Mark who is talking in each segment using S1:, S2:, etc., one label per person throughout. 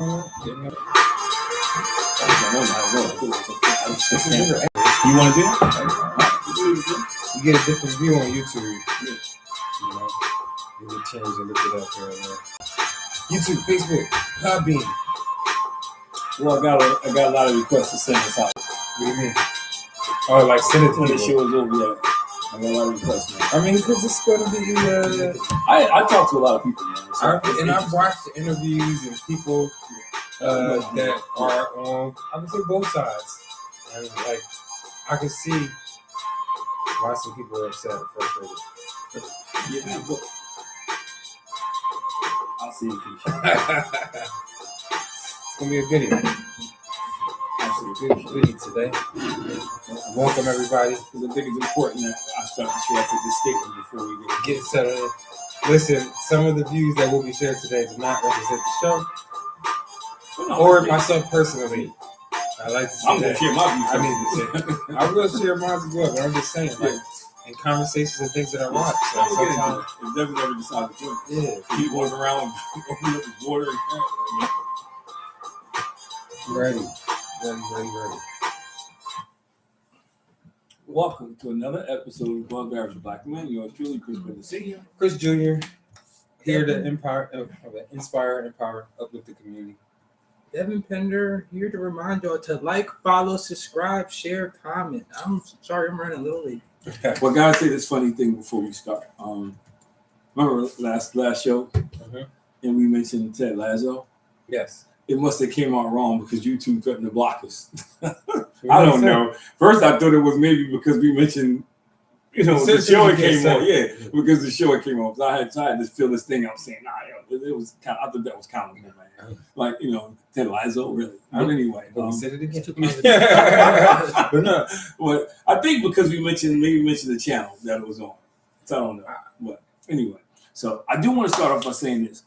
S1: You want to do it? You get a different view on YouTube. You know, you can change and look it up here and there. YouTube, Facebook, AABM.
S2: Well, I got a lot of requests to send this out.
S1: What do you mean? Oh, like send it to
S2: when
S1: the
S2: the show is over. Yeah, I got a lot of requests, man.
S1: I mean, because it's going to be.
S2: I talk to a lot of people, man. So
S1: I've watched the interviews and people that are on, I would say, both sides, and like I can see why some people are upset and frustrated.
S2: yeah, but I'll see you.
S1: It's gonna be a video. Good today. Welcome everybody.
S2: Because I think it's important that I start the show off with this statement before we
S1: get settled in. Listen, some of the views that will be shared today do not represent the show or myself personally. I like to say
S2: I'm gonna share my views.
S1: I need to say I will share mine as well, but I'm just saying, like in conversations and things that I watch. So sometimes
S2: if Devin ever decides to join,
S1: keep
S2: walking around, opening up his water.
S1: Ready.
S2: Welcome to another episode of Above Average Black Men. Yours truly, Chris Bennett.
S1: Chris Jr. Here to inspire, empower, uplift the community. Devin Pender here to remind y'all to like, follow, subscribe, share, comment. I'm sorry, I'm running a little late.
S2: Well, gotta say this funny thing before we start. Remember last show, and we mentioned Ted Lasso.
S1: Yes.
S2: It must have came out wrong because YouTube threatened to block us. I don't know. First, I thought it was maybe because we mentioned, the show it came on. Yeah, because the show it came on. I had to fill this thing out saying, it was kind of, I thought that was kind of man. Like, Ted Lasso, really. But anyway.
S1: We said it again.
S2: But no, but I think because we mentioned the channel that it was on. So I don't know. But anyway, so I do want to start off by saying this.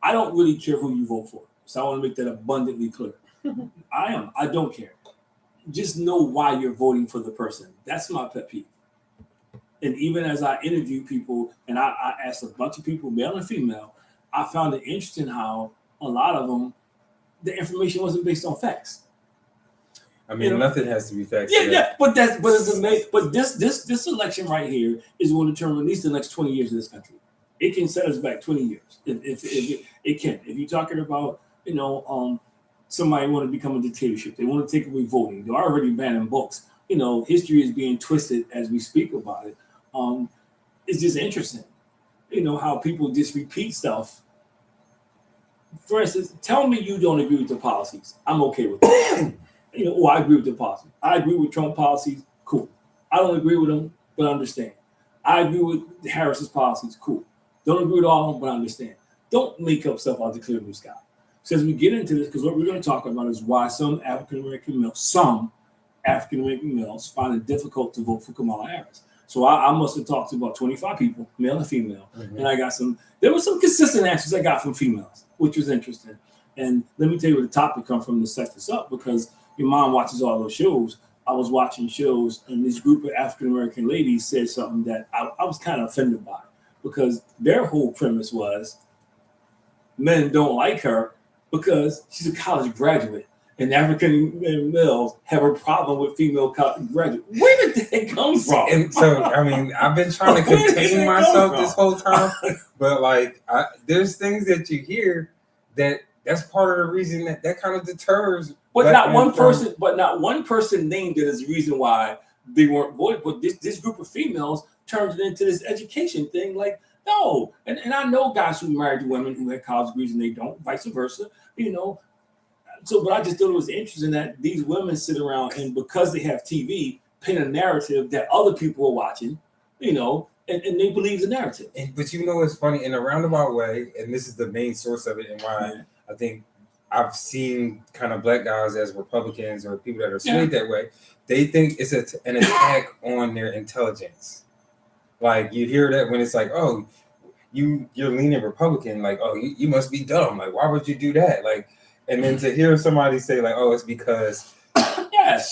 S2: I don't really care who you vote for. So I want to make that abundantly clear. I don't care. Just know why you're voting for the person. That's my pet peeve. And even as I interview people, and I asked a bunch of people, male and female, I found it interesting how a lot of them, the information wasn't based on facts.
S1: I mean, nothing has to be facts.
S2: Yeah. But this election right here is going to determine at least the next 20 years of this country. It can set us back 20 years. If it can. If you're talking about, somebody want to become a dictatorship, they want to take away voting. They're already banning books. History is being twisted as we speak about it. It's just interesting, how people just repeat stuff. For instance, tell me you don't agree with the policies. I'm okay with that. I agree with the policies. I agree with Trump policies. Cool. I don't agree with them, but I understand. I agree with Harris's policies. Cool. Don't agree with all of them, but I understand. Don't make up stuff out of the clear blue sky. So as we get into this, because what we're going to talk about is why some African-American males find it difficult to vote for Kamala Harris. So I must have talked to about 25 people, male and female, and I got there were some consistent answers I got from females, which was interesting. And let me tell you where the topic comes from to set this up, because your mom watches all those shows. I was watching shows, and this group of African-American ladies said something that I was kind of offended by, because their whole premise was men don't like her because she's a college graduate, and African males have a problem with female college graduates. Where did that come from?
S1: And so, I mean, I've been trying to contain myself this whole time, but there's things that you hear that's part of the reason that kind of deters.
S2: But not one person named it as the reason why they weren't voting. But this group of females turns it into this education thing. Like, no. And I know guys who married women who had college degrees and they don't, vice versa, So, but I just thought it was interesting that these women sit around and because they have TV, paint a narrative that other people are watching, and they believe the narrative.
S1: But it's funny, in a roundabout way, and this is the main source of it and why I think I've seen kind of black guys as Republicans or people that are swayed that way. They think it's an attack on their intelligence. Like, you hear that when it's like, oh, you're leaning Republican, like, oh, you must be dumb. Like, why would you do that? Like, and then to hear somebody say, like, oh, it's because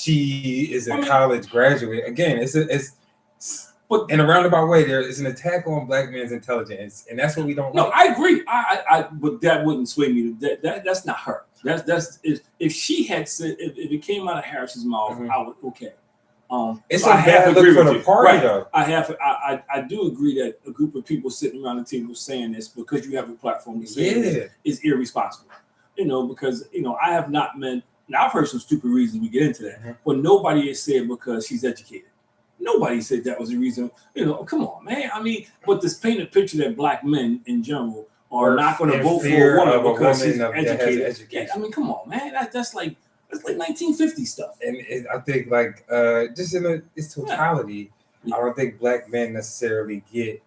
S1: she is a college graduate. Again, it's
S2: But
S1: in a roundabout way, there is an attack on black men's intelligence, and that's what we don't.
S2: No,
S1: like.
S2: I agree. But that wouldn't sway me. That's not her. That's if she had said if it came out of Harris's mouth, I would okay.
S1: It's
S2: so
S1: a bad look for the party, though.
S2: I do agree that a group of people sitting around the table saying this because you have a platform to say this is irresponsible. Because I have not met. Now I've heard some stupid reasons we get into that, but nobody has said because she's educated. Nobody said that was the reason. Come on, man. I mean, but this painted picture that black men in general are not going to vote for a woman because she's educated. Yeah, I mean, come on, man. That's like 1950 stuff.
S1: And I think just in its totality, I don't think black men necessarily get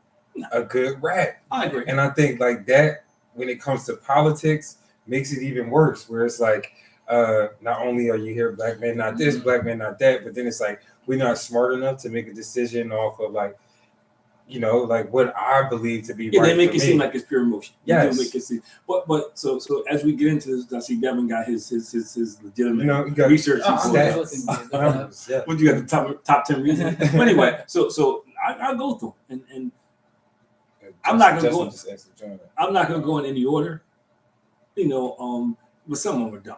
S1: a good rap.
S2: I agree.
S1: And I think that when it comes to politics makes it even worse, where it's like not only are you here black men not this, black men not that, but then it's like we're not smart enough to make a decision off of what I believe to be right.
S2: They make it seem like it's pure emotion.
S1: Yes.
S2: Make it seem, but so as we get into this, I see Devin got his legitimate
S1: he got
S2: research.
S1: stats.
S2: What you got the top 10 reasons? But anyway, so I'll go through and I'm not gonna go in any order. But some of them are dumb.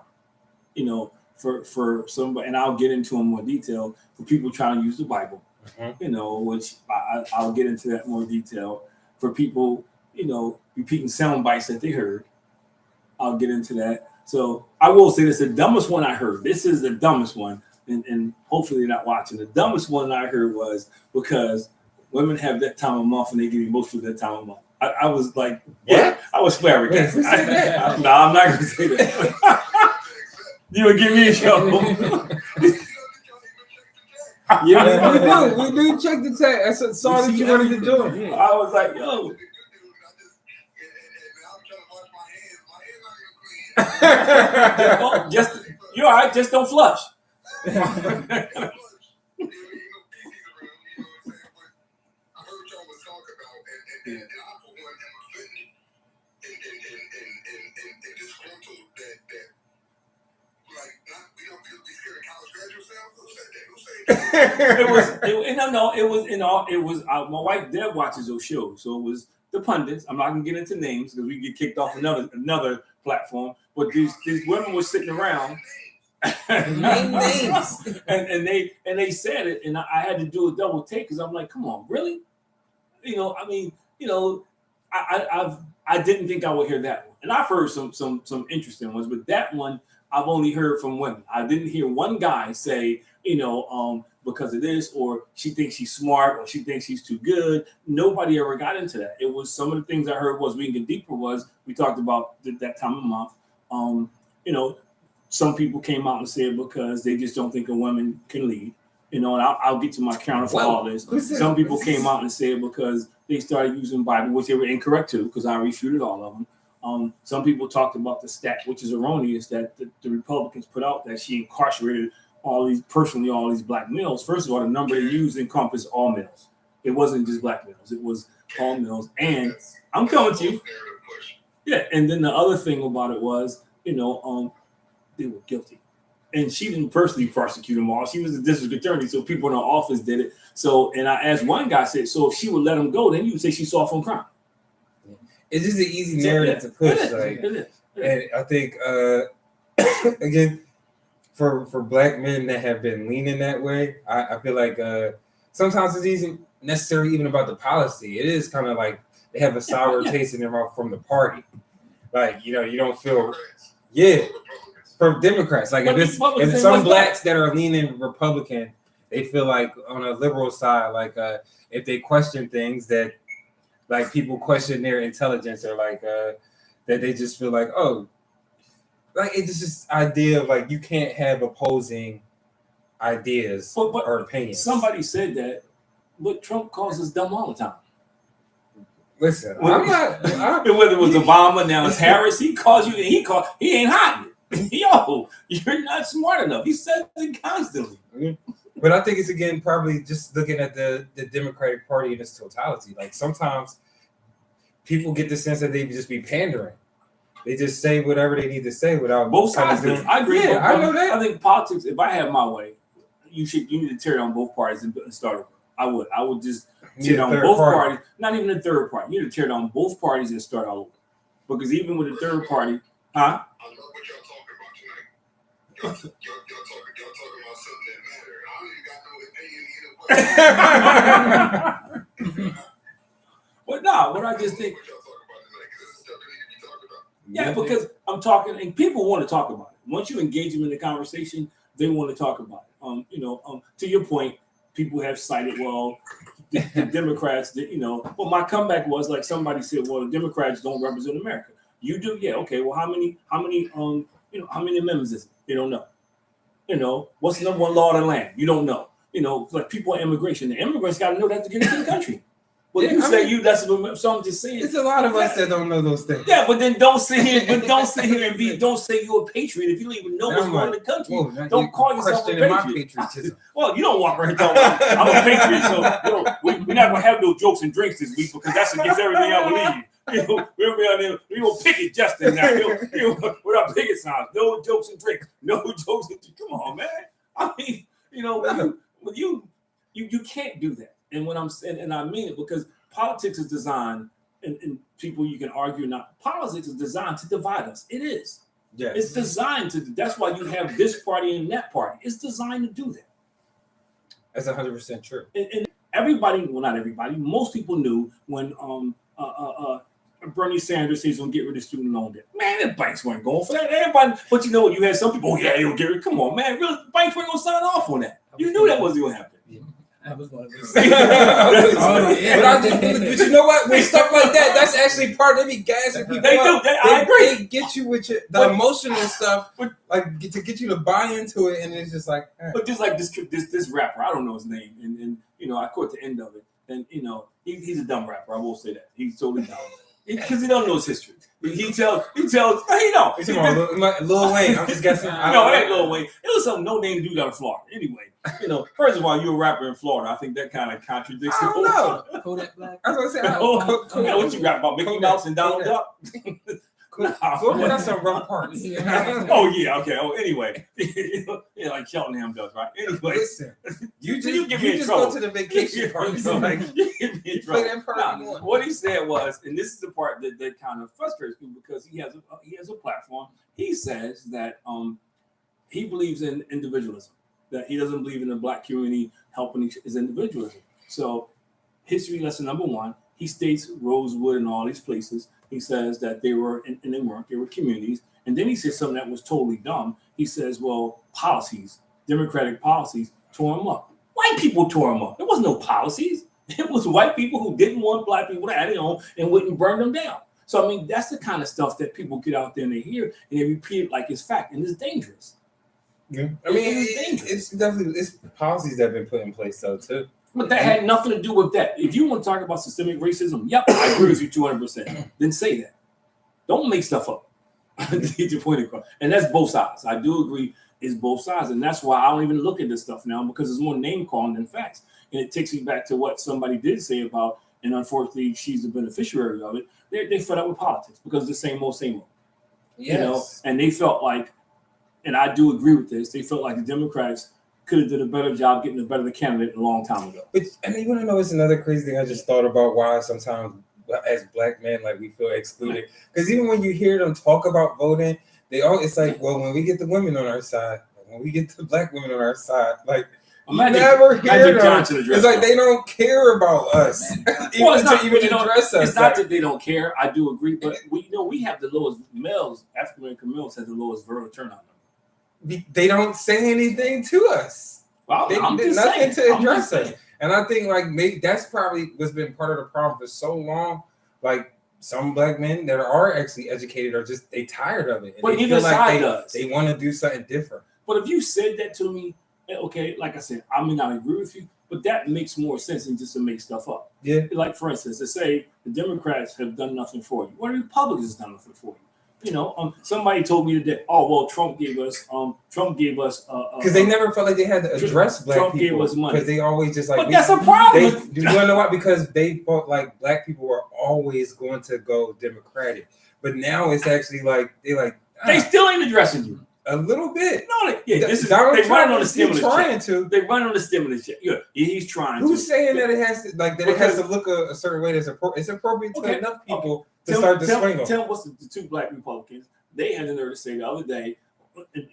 S2: For somebody, and I'll get into in more detail for people trying to use the Bible. Which I'll get into that more detail for people, repeating sound bites that they heard. I'll get into that. So I will say this: the dumbest one I heard. This is the dumbest one, and hopefully they're not watching. The dumbest one I heard was because women have that time of month and they get emotional that time of month. I was like,
S1: what?
S2: I was flabbergasted. No, I'm not going to say that. You would give me a show.
S1: Yeah, we do check the text. I saw that you wanted to do it.
S2: Yeah. I was like, yo. You're all right, just don't flush. It was my wife Deb watches those shows, so it was the pundits. I'm not gonna get into names because we get kicked off another platform. But these women were sitting around,
S1: name names,
S2: and they said it, and I had to do a double take because I'm like, come on, really? I didn't think I would hear that one, and I've heard some interesting ones, but that one I've only heard from women. I didn't hear one guy say, because of this, or she thinks she's smart, or she thinks she's too good. Nobody ever got into that. It was some of the things I heard was we can get deeper was we talked about that time of month. Some people came out and said because they just don't think a woman can lead. And I'll get to my counter for all this. Some people came out and said because they started using Bible, which they were incorrect too, because I refuted all of them. Some people talked about the stat, which is erroneous, that the Republicans put out that she incarcerated all these black males. First of all, the number they used encompassed all males. It wasn't just black males. It was all males. And I'm coming to you. Yeah. And then the other thing about it was, they were guilty. And she didn't personally prosecute them all. She was a district attorney, so people in her office did it. So, and I asked one guy, said, so if she would let them go, then you would say she soft on crime.
S1: It's just an easy narrative to push.
S2: It is.
S1: And I think, again, for black men that have been leaning that way, I feel like sometimes it isn't necessarily even about the policy. It is kind of like they have a sour taste in their mouth from the party. Like, you don't feel, from Democrats. Like if some blacks that are leaning Republican, they feel like on a liberal side, like if they question things that like people question their intelligence or like that they just feel like, oh, like it's just this idea of like you can't have opposing ideas or opinions.
S2: Somebody said that, but Trump calls us dumb all the time.
S1: Listen,
S2: whether it was Obama, now it's Harris, he calls you, he ain't hiding it. Yo, you're not smart enough. He says it constantly.
S1: But I think it's again probably just looking at the Democratic Party in its totality. Like sometimes people get the sense that they just be pandering. They just say whatever they need to say without
S2: both sides. I agree.
S1: Yeah, I know that.
S2: I think politics. If I have my way, you need to tear down both parties and start over. I would just tear down both parties. Not even the third party. You need to tear down both parties and start all over. Because even with the third party, huh?
S3: I love what y'all talking about tonight. Y'all talking about something that matters. I don't even got no opinion either way.
S2: But no, what I just think. Yeah, because I'm talking, and people want to talk about it. Once you engage them in the conversation, they want to talk about it. To your point, people have cited, well, the Democrats, well, my comeback was like somebody said, well, the Democrats don't represent America. You do, yeah, okay. Well, how many amendments is it? They don't know. What's the number one law of the land? You don't know. Like people on immigration, the immigrants got to know that to get into the country. Well, yeah, that's so I'm just saying.
S1: It's a lot of us that don't know those things.
S2: Yeah, but then don't sit here and don't say you're a patriot if you don't even know what's going on in the country.
S1: Whoa,
S2: don't call yourself a patriot.
S1: My patriotism.
S2: Well, you don't walk around talking about I'm a patriot, so we're not gonna have no jokes and drinks this week because that's against everything I believe. We're gonna pick it Justin now. With our picket signs, no jokes and drinks, no jokes and drinks. Come on, man. I mean, you can't do that. And when I'm saying, and I mean it, because politics is designed, and people you can argue not. Politics is designed to divide us. It is.
S1: Yes.
S2: It's designed to. That's why you have this party and that party. It's designed to do that.
S1: That's 100% true.
S2: And everybody, well, not everybody, most people knew when Bernie Sanders says he's gonna get rid of student loan debt. Man, the banks weren't going for that. Everybody, but you know what? You had some people. Oh yeah, you'll get rid. Come on, man. Really, the banks weren't gonna sign off on that. You knew that wasn't gonna happen.
S4: I was going to
S1: But you know what? When stuff like that, that's actually part of it. Gassing people
S2: They do. I agree.
S1: They get you with the emotional stuff, like to get you to buy into it, and it's just like.
S2: But just like this rapper, I don't know his name, and I caught the end of it, and he's a dumb rapper. I will say that he's totally dumb because he don't know his history. He tells. He's Lil
S1: Wayne. I'm just guessing.
S2: No, it ain't Lil Wayne. It was some no name dude out of Florida. Anyway. First of all, you're a rapper in Florida. I think that kind of contradicts the whole thing.
S4: Kodak Black.
S1: I was gonna say,
S2: what you rap about? Mickey Mouse and Donald Duck?
S1: Florida got some rough parts.
S2: Oh yeah, okay. Oh, anyway, like Cheltenham does, right? Anyway,
S1: listen, you
S2: give me in
S1: just
S2: trouble.
S1: go to the vacation park. So like,
S2: you give me in trouble.
S1: Play that part you want.
S2: What he said was, and this is the part that kind of frustrates me because he has a platform. He says that he believes in individualism. That he doesn't believe in the black community helping his individualism. So, history lesson number one, he states Rosewood and all these places. He says that they were, and they weren't, they were communities. And then he says something that was totally dumb. He says, well, policies, democratic policies, tore him up. White people tore him up. There was no policies. It was white people who didn't want black people to add it on and wouldn't burn them down. So, I mean, that's the kind of stuff that people get out there and they hear and they repeat it like it's fact, and it's dangerous.
S1: Yeah. I mean, it's definitely policies that have been put in place though too.
S2: But that had nothing to do with that. If you want to talk about systemic racism, yep, I agree with you 200%. Then say that. Don't make stuff up. Get your point across. And that's both sides. I do agree it's both sides, and that's why I don't even look at this stuff now because it's more name calling than facts. And it takes me back to what somebody did say about, and unfortunately she's the beneficiary of it. They fed up with politics because it's the same old.
S1: Yes.
S2: And they felt like. And I do agree with this. They felt like the Democrats could have did a better job getting a better candidate a long time ago.
S1: But you want to know it's another crazy thing I just thought about why sometimes as black men like we feel excluded. Because even when you hear them talk about voting, it's like, well, when we get the women on our side, when we get the black women on our side, like you never hear them. It's like they don't care about us. Even to address us.
S2: It's not that they don't care. I do agree, but we have the lowest males. African American males have the lowest voter turnout.
S1: They don't say anything to us.
S2: Well,
S1: they did nothing to address us. And I think like maybe that's probably what's been part of the problem for so long. Like some black men that are actually educated are just they tired of it. And
S2: but either side does.
S1: They want to do something different.
S2: But if you said that to me, okay, like I said, I may not agree with you, but that makes more sense than just to make stuff up.
S1: Yeah.
S2: Like for instance, to say the Democrats have done nothing for you. What the Republicans have done nothing for you? Somebody told me today, oh, well, Trump gave us because
S1: they never felt like they had to address black
S2: Trump
S1: people.
S2: Gave us money.
S1: Because they always just like.
S2: But that's a problem.
S1: Do you want to know why? Because they felt like black people were always going to go Democratic. But now it's actually like, they still ain't addressing you. A little bit.
S2: No, this is
S1: Donald
S2: they
S1: Trump
S2: run on the
S1: is
S2: stimulus
S1: trying
S2: check.
S1: to.
S2: They run on the stimulus check. Yeah, he's trying.
S1: Who's
S2: to.
S1: saying that it has to it has to look a certain way? It's appropriate to enough people to start to swing them.
S2: Tell what's the two black Republicans? They had the nerve to say the other day,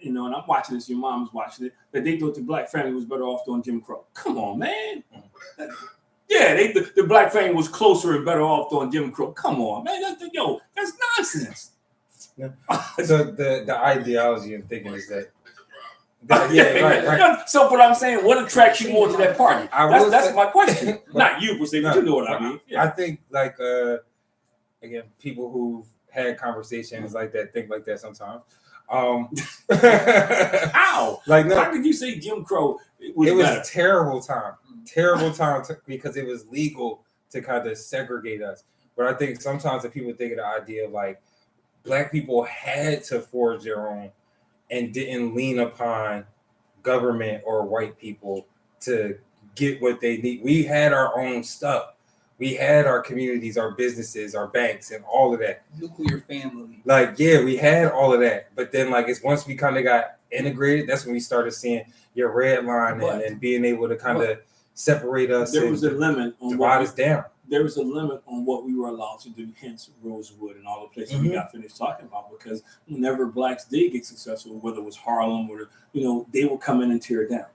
S2: and I'm watching this. Your mom was watching it. That they thought the black family was better off doing Jim Crow. Come on, man. Yeah, the black family was closer and better off doing Jim Crow. Come on, man. That's nonsense.
S1: Yeah. So the ideology and thinking is that.
S2: Right. So, what I'm saying, what attracts you more to that party? That's my question. Not you, per se, but you know what I mean. Yeah.
S1: I think, again, people who've had conversations like that think like that sometimes. How? How could you say Jim Crow was better? Terrible time because it was legal to kind of segregate us. But I think sometimes the people think of the idea of black people had to forge their own and didn't lean upon government or white people to get what they need. We had our own stuff. We had our communities, our businesses, our banks, and all of that.
S4: Nuclear family.
S1: We had all of that. But then, it's once we kind of got integrated, that's when we started seeing your red line and being able to kind of separate us.
S2: There was a limit on
S1: divide us down.
S2: There was a limit on what we were allowed to do, hence Rosewood and all the places we got finished talking about, because whenever blacks did get successful, whether it was Harlem or, they would come in and tear it down.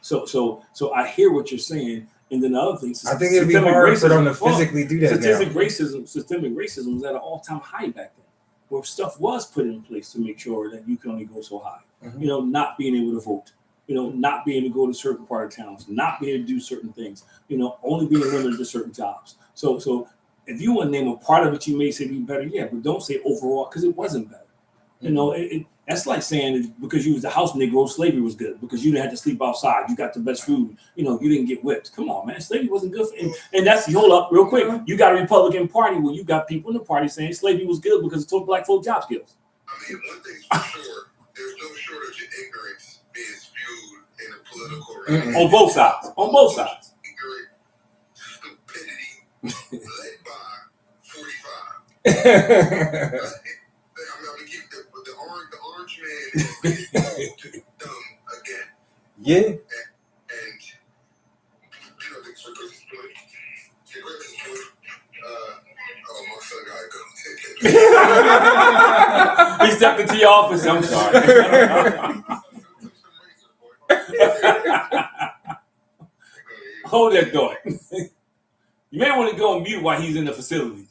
S2: So I hear what you're saying. And then the other thing,
S1: I think it'd be hard for them to physically do that.
S2: Systemic racism was at an all-time high back then, where stuff was put in place to make sure that you can only go so high. Not being able to vote, not being able to go to certain part of towns, not being able to do certain things, only being limited to certain jobs. So if you want to name a part of it, you may say be better, but don't say overall, because it wasn't better. That's like saying because you was a house Negro, slavery was good because you didn't have to sleep outside. You got the best food. You didn't get whipped. Come on, man. Slavery wasn't good. And that's, hold up real quick. You got a Republican Party where you got people in the party saying slavery was good because it took black folk job skills.
S3: I mean, one thing's for sure, there's no shortage of ignorance being spewed in the political arena.
S2: On both sides.
S3: Ignorant stupidity led by 45. I'm gonna keep the orange man is dumb again.
S1: Yeah.
S3: And the Christmas point. My son gotta go.
S2: He stepped into your office. I'm sorry. Hold that thought. You may want to go on mute while he's in the facilities.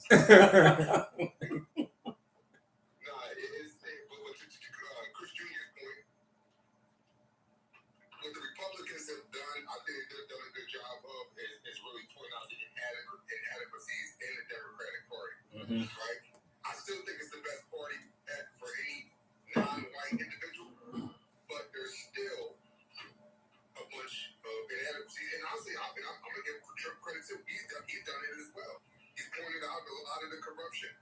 S3: Right? I still think it's the best party for any non-white individual, but there's still a bunch of inadequacies. And honestly, I'm gonna give Trump credit too. He's done it as well. He's pointed out a lot of the corruption,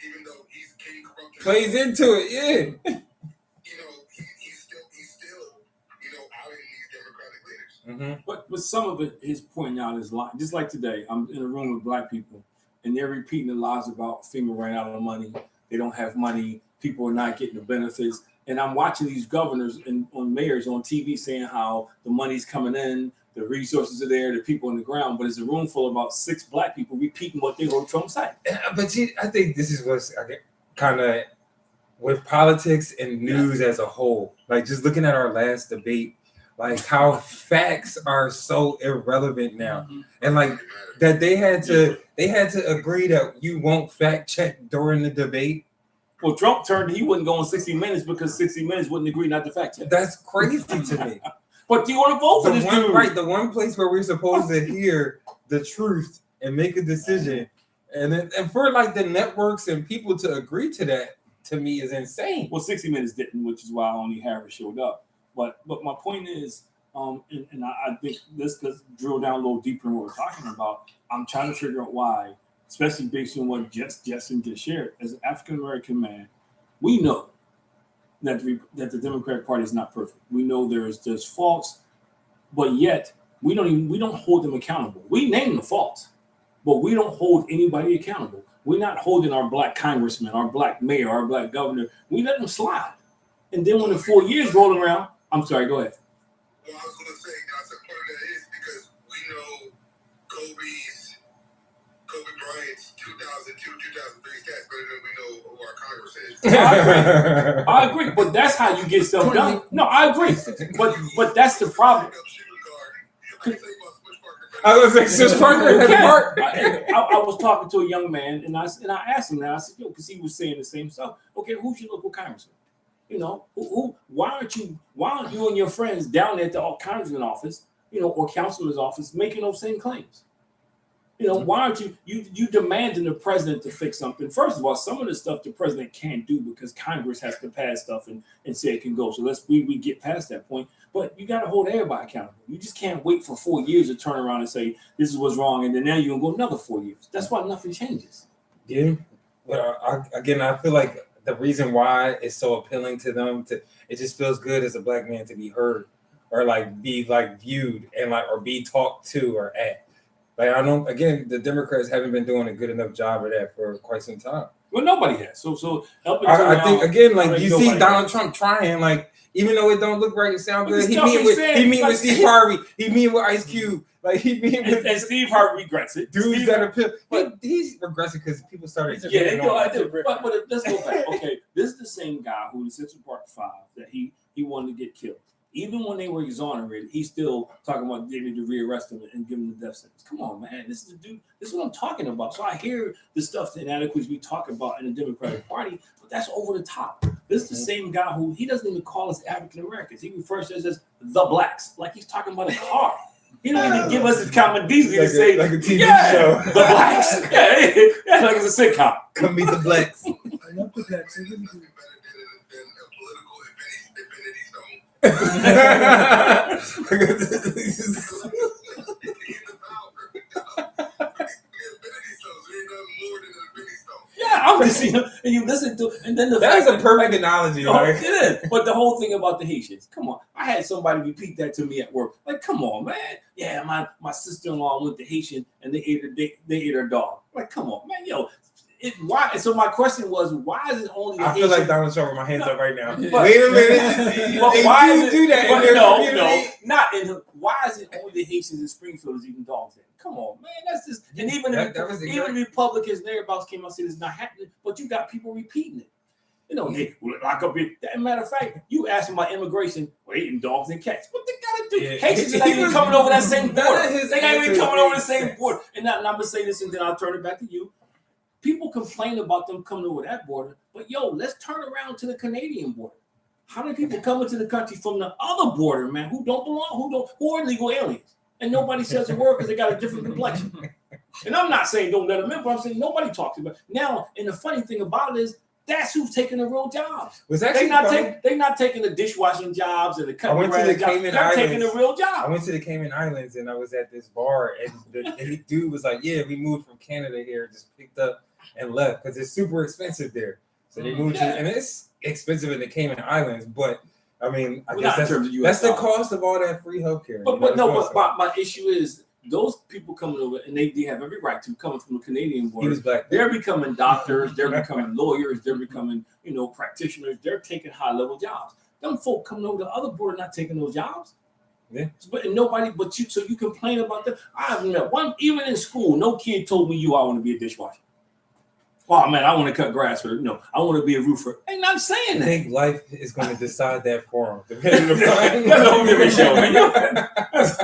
S3: even though he's king corruption.
S1: Plays into it, yeah.
S3: He's still outing these Democratic leaders.
S2: But some of it, he's pointing out his lie. Just like today, I'm in a room with black people. And they're repeating the lies about FEMA running out of money. They don't have money. People are not getting the benefits. And I'm watching these governors and mayors on TV saying how the money's coming in, the resources are there, the people on the ground. But it's a room full of about 6 black people repeating what they heard Trump say.
S1: But I think this is what's kind of with politics and news as a whole. Just looking at our last debate, how facts are so irrelevant now, and that they had to agree that you won't fact check during the debate.
S2: Well, Trump he wouldn't go on 60 Minutes because 60 Minutes wouldn't agree not to fact check.
S1: That's crazy to me.
S2: But do you want to vote for this dude?
S1: Right, the one place where we're supposed to hear the truth and make a decision, and for the networks and people to agree to that, to me is insane.
S2: Well, 60 Minutes didn't, which is why only Harris showed up. But my point is, and I think let's drill down a little deeper in what we're talking about. I'm trying to figure out why, especially based on what Justin just shared. As an African American man, we know that the Democratic Party is not perfect. We know there's faults, but yet we don't hold them accountable. We name the faults, but we don't hold anybody accountable. We're not holding our black congressman, our black mayor, our black governor. We let them slide. And then when the 4 years roll around, I'm sorry, go ahead.
S3: Well, I was going to say, I said part of that is because we know Kobe Bryant's 2002, 2003 stats better than we know who our Congress is.
S2: I agree, but that's how you get stuff done. No, I agree, but that's the problem.
S1: I was like, Sis Parker had Mark.
S2: I was talking to a young man, and I asked him that. I said, "Yo," because he was saying the same stuff. Okay, who's your local congressman? You know, why aren't you and your friends down at the congressman office, you know, or councilman's office making those same claims? You know, why aren't you demanding the president to fix something? First of all, some of the stuff the president can't do because Congress has to pass stuff and say it can go. So we get past that point. But you got to hold everybody accountable. You just can't wait for 4 years to turn around and say this is what's wrong, and then now you're gonna go another 4 years. That's why nothing changes.
S1: Yeah. Well, I feel like the reason why it's so appealing to them it just feels good as a black man to be heard or like be like viewed and like or be talked to or at. Like I know, again, the Democrats haven't been doing a good enough job of that for quite some time.
S2: Well, nobody has. So
S1: I think again, like you see Donald Trump trying, like even though it don't look right, it sounds good. He meet with Steve Harvey. He meet with Ice Cube. Like he meet with
S2: and Steve Harvey regrets it.
S1: Dudes that appeal. He's regressing because people started.
S2: Yeah, no, I do. But let's go back. Okay, this is the same guy who in Central Park 5 that he wanted to get killed. Even when they were exonerated, he's still talking about they need to rearrest him and give him the death sentence. Come on, man. This is the dude. This is what I'm talking about. So I hear the stuff that inadequacies we talk about in the Democratic Party, but that's over the top. This is the same guy who he doesn't even call us African Americans. He refers to us as the blacks, like he's talking about a car. He don't even give us his common decency to say
S1: like a TV
S2: show. The blacks. Yeah, like it's a sitcom.
S1: Come meet the blacks.
S4: I love the blacks.
S2: Yeah, I'm just and you listen to, and then
S1: that's a perfect analogy, right?
S2: It is. But the whole thing about the Haitians, come on, I had somebody repeat that to me at work. Like, come on, man. Yeah, my sister-in-law went to Haitian and they ate her dog. Like, come on, man, yo. Why? So my question was, why is it only?
S1: I feel like Donald Trump with my hands up right now.
S2: But,
S1: wait a minute.
S2: But why is it?
S1: Do that?
S2: No, not in. Why is it only the Haitians in Springfield is eating dogs? Come on, man. That's just. And even even Republicans and everybody came out and said it's not happening. But you got people repeating it. You know, hey, lock up here. Matter of fact, you ask them about immigration, we're eating dogs and cats. What they gotta do? Yeah. Haitians are not even coming over that same border. They ain't even coming over the same border. And I'm gonna say this, and then I'll turn it back to you. People complain about them coming over that border, but yo, let's turn around to the Canadian border. How many people come into the country from the other border, man, who don't belong, who are illegal aliens? And nobody says a word because they got a different complexion. And I'm not saying don't let them in, but I'm saying nobody talks about it. Now, and the funny thing about it is that's who's taking the real jobs. They're not taking the dishwashing jobs and the cutting jobs. They're taking the real jobs.
S1: I went to the Cayman Islands and I was at this bar and the dude was like, yeah, we moved from Canada here, just picked up and left because it's super expensive there. So they moved to, and it's expensive in the Cayman Islands, but I mean, I guess that's the cost of all that free healthcare.
S2: But my issue is those people coming over, and they have every right to coming from the Canadian border.
S1: He was black.
S2: They're becoming doctors, they're becoming lawyers, they're becoming practitioners. They're taking high level jobs. Them folk coming over the other border not taking those jobs.
S1: Yeah.
S2: But nobody but you. So you complain about that. I've met one even in school. No kid told me I want to be a dishwasher. Oh man, I want to cut grass, or I want to be a roofer. I'm not saying that.
S1: I think life is going to decide that for him. Depending on
S2: that's a whole different show, man. That's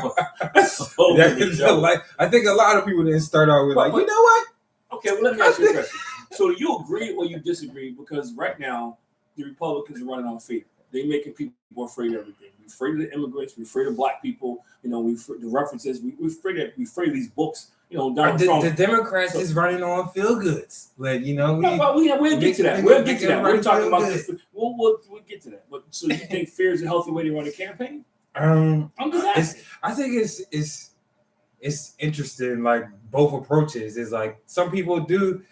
S2: a whole different show.
S1: I think a lot of people didn't start out with you know what?
S2: Okay, well let me ask you a question. So do you agree or you disagree? Because right now the Republicans are running on fear. They're making people afraid of everything. We're afraid of the immigrants. We're afraid of black people. The references. We're afraid of these books.
S1: The Democrats is running on feel goods. Like we'll
S2: get to that. We'll get to that. We're talking about this. We'll get to that. But so you think fear is a healthy way to run a campaign?
S1: I'm
S2: just asking.
S1: I think it's interesting. Like both approaches is like some people do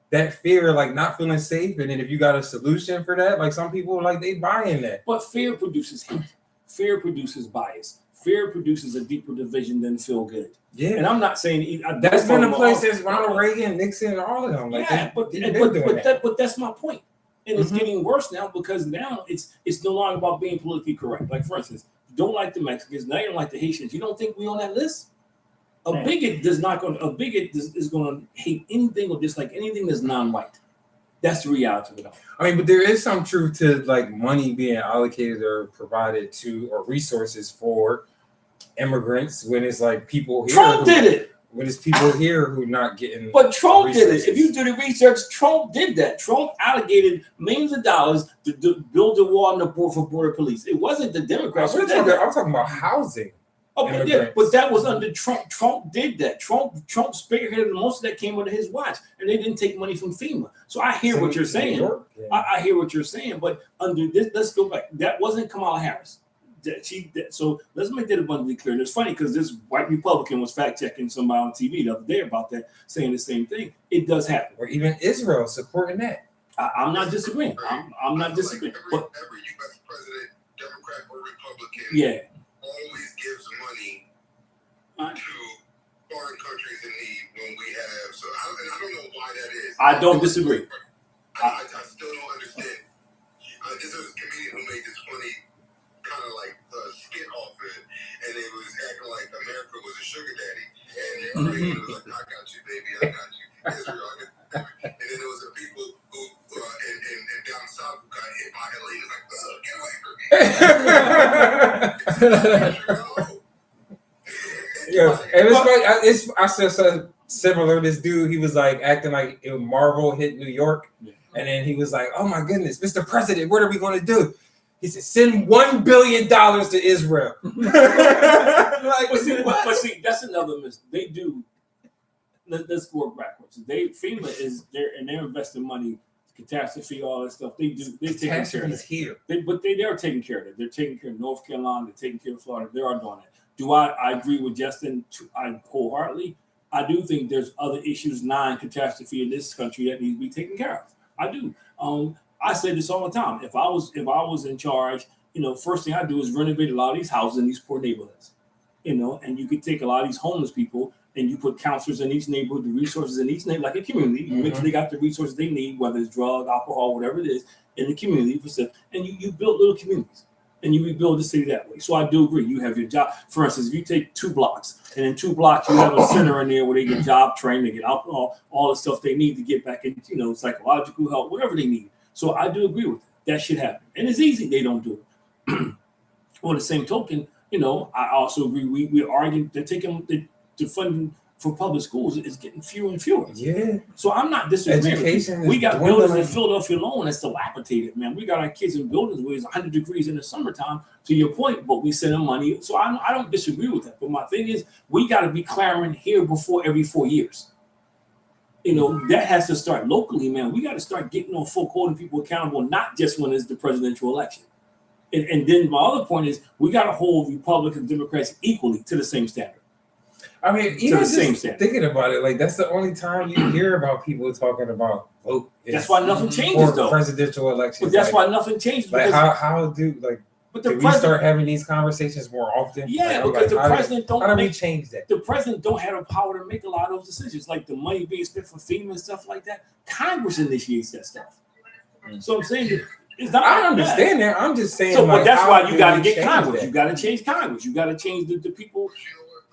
S1: that fear, like not feeling safe, and then if you got a solution for that, like some people like they buy in that.
S2: But fear produces hate. Fear produces bias. Fear produces a deeper division than feel good.
S1: Yeah,
S2: and I'm not saying
S1: that's been a place since Ronald Reagan, Nixon, and all of them. Like
S2: but that's my point. And it's getting worse now because now it's no longer about being politically correct. Like, for instance, you don't like the Mexicans, now you don't like the Haitians. You don't think we on that list? A bigot is going to hate anything or dislike anything that's non-white. That's the reality of it all.
S1: I mean, but there is some truth to like money being allocated or provided to or resources for immigrants when it's like people here.
S2: Trump did it.
S1: When it's people here who not getting.
S2: But Trump did it. If you do the research, Trump did that. Trump allocated millions of dollars to build a wall on the board for border police. It wasn't the Democrats.
S1: I'm talking about housing.
S2: Oh, but that was under Trump. Trump did that. Trump spearheaded most of that came under his watch, and they didn't take money from FEMA. So I hear what you're saying. I hear what you're saying, but under this, let's go back. That wasn't Kamala Harris. So let's make that abundantly clear. And it's funny because this white Republican was fact checking somebody on TV the other day about that, saying the same thing. It does happen.
S1: Or even Israel supporting that.
S2: I'm not disagreeing. I'm not disagreeing.
S3: Every U.S. president, Democrat or Republican, always gives money to foreign countries in need when we have. So I don't know why that is.
S2: I don't disagree.
S3: I still don't understand. This is a comedian who made this funny kind of like skit off it, and it was acting like America was a sugar daddy, and it was like, I got you, baby, I got you, Israel, I got you. And then there was a people who in down south who got hit by Italy, like, get away from me.
S1: Yeah, and it's I said so similar. This dude, he was like acting like Marvel hit New York, and then he was like, "Oh my goodness, Mr. President, what are we going to do?" He said, "Send $1 billion to Israel."
S2: But see, that's another mistake. They do. Let's work backwards. FEMA is there, and they're investing money, catastrophe, all that stuff. They do. They're taking care of it
S1: here.
S2: They're taking care of it. They're taking care of North Carolina. They're taking care of Florida. They are doing it. Do I agree with Justin? I wholeheartedly. I do think there's other issues, non-catastrophe in this country that need to be taken care of. I do. I say this all the time. If I was in charge, first thing I do is renovate a lot of these houses in these poor neighborhoods. And you could take a lot of these homeless people and you put counselors in each neighborhood, the resources in each neighborhood, like a community. You make sure they got the resources they need, whether it's drug, alcohol, whatever it is, in the community. And you build little communities. And you rebuild the city that way. So I do agree. You have your job. For instance, if you take 2 blocks, and in 2 blocks you have a center in there where they get job training, they get alcohol, all the stuff they need to get back into, psychological help, whatever they need. So I do agree with that. That should happen. And it's easy they don't do it. On the same token, I also agree. We argue they're taking the funding for public schools is getting fewer and fewer.
S1: Yeah.
S2: So I'm not disagreeing.
S1: Education
S2: We got buildings in Philadelphia alone that's dilapidated, man. We got our kids in buildings where it's 100 degrees in the summertime, to your point, but we send them money. So I don't disagree with that. But my thing is, we got to be clamoring here before every 4 years. That has to start locally, man. We got to start getting on folk holding people accountable, not just when it's the presidential election. And then my other point is, we got to hold Republicans and Democrats equally to the same standard.
S1: I mean, even just thinking about it, like that's the only time you hear about people talking about vote.
S2: That's why nothing changes, though.
S1: Presidential elections.
S2: But that's why nothing changes.
S1: Like how do we start having these conversations more often?
S2: Yeah, because the president don't.
S1: How do we change that?
S2: The president don't have the power to make a lot of those decisions, like the money being spent for FEMA and stuff like that. Congress initiates that stuff. So I'm saying.
S1: I understand that. I'm just saying.
S2: So, but that's why you got to get Congress. You got to change Congress. You got to change the people.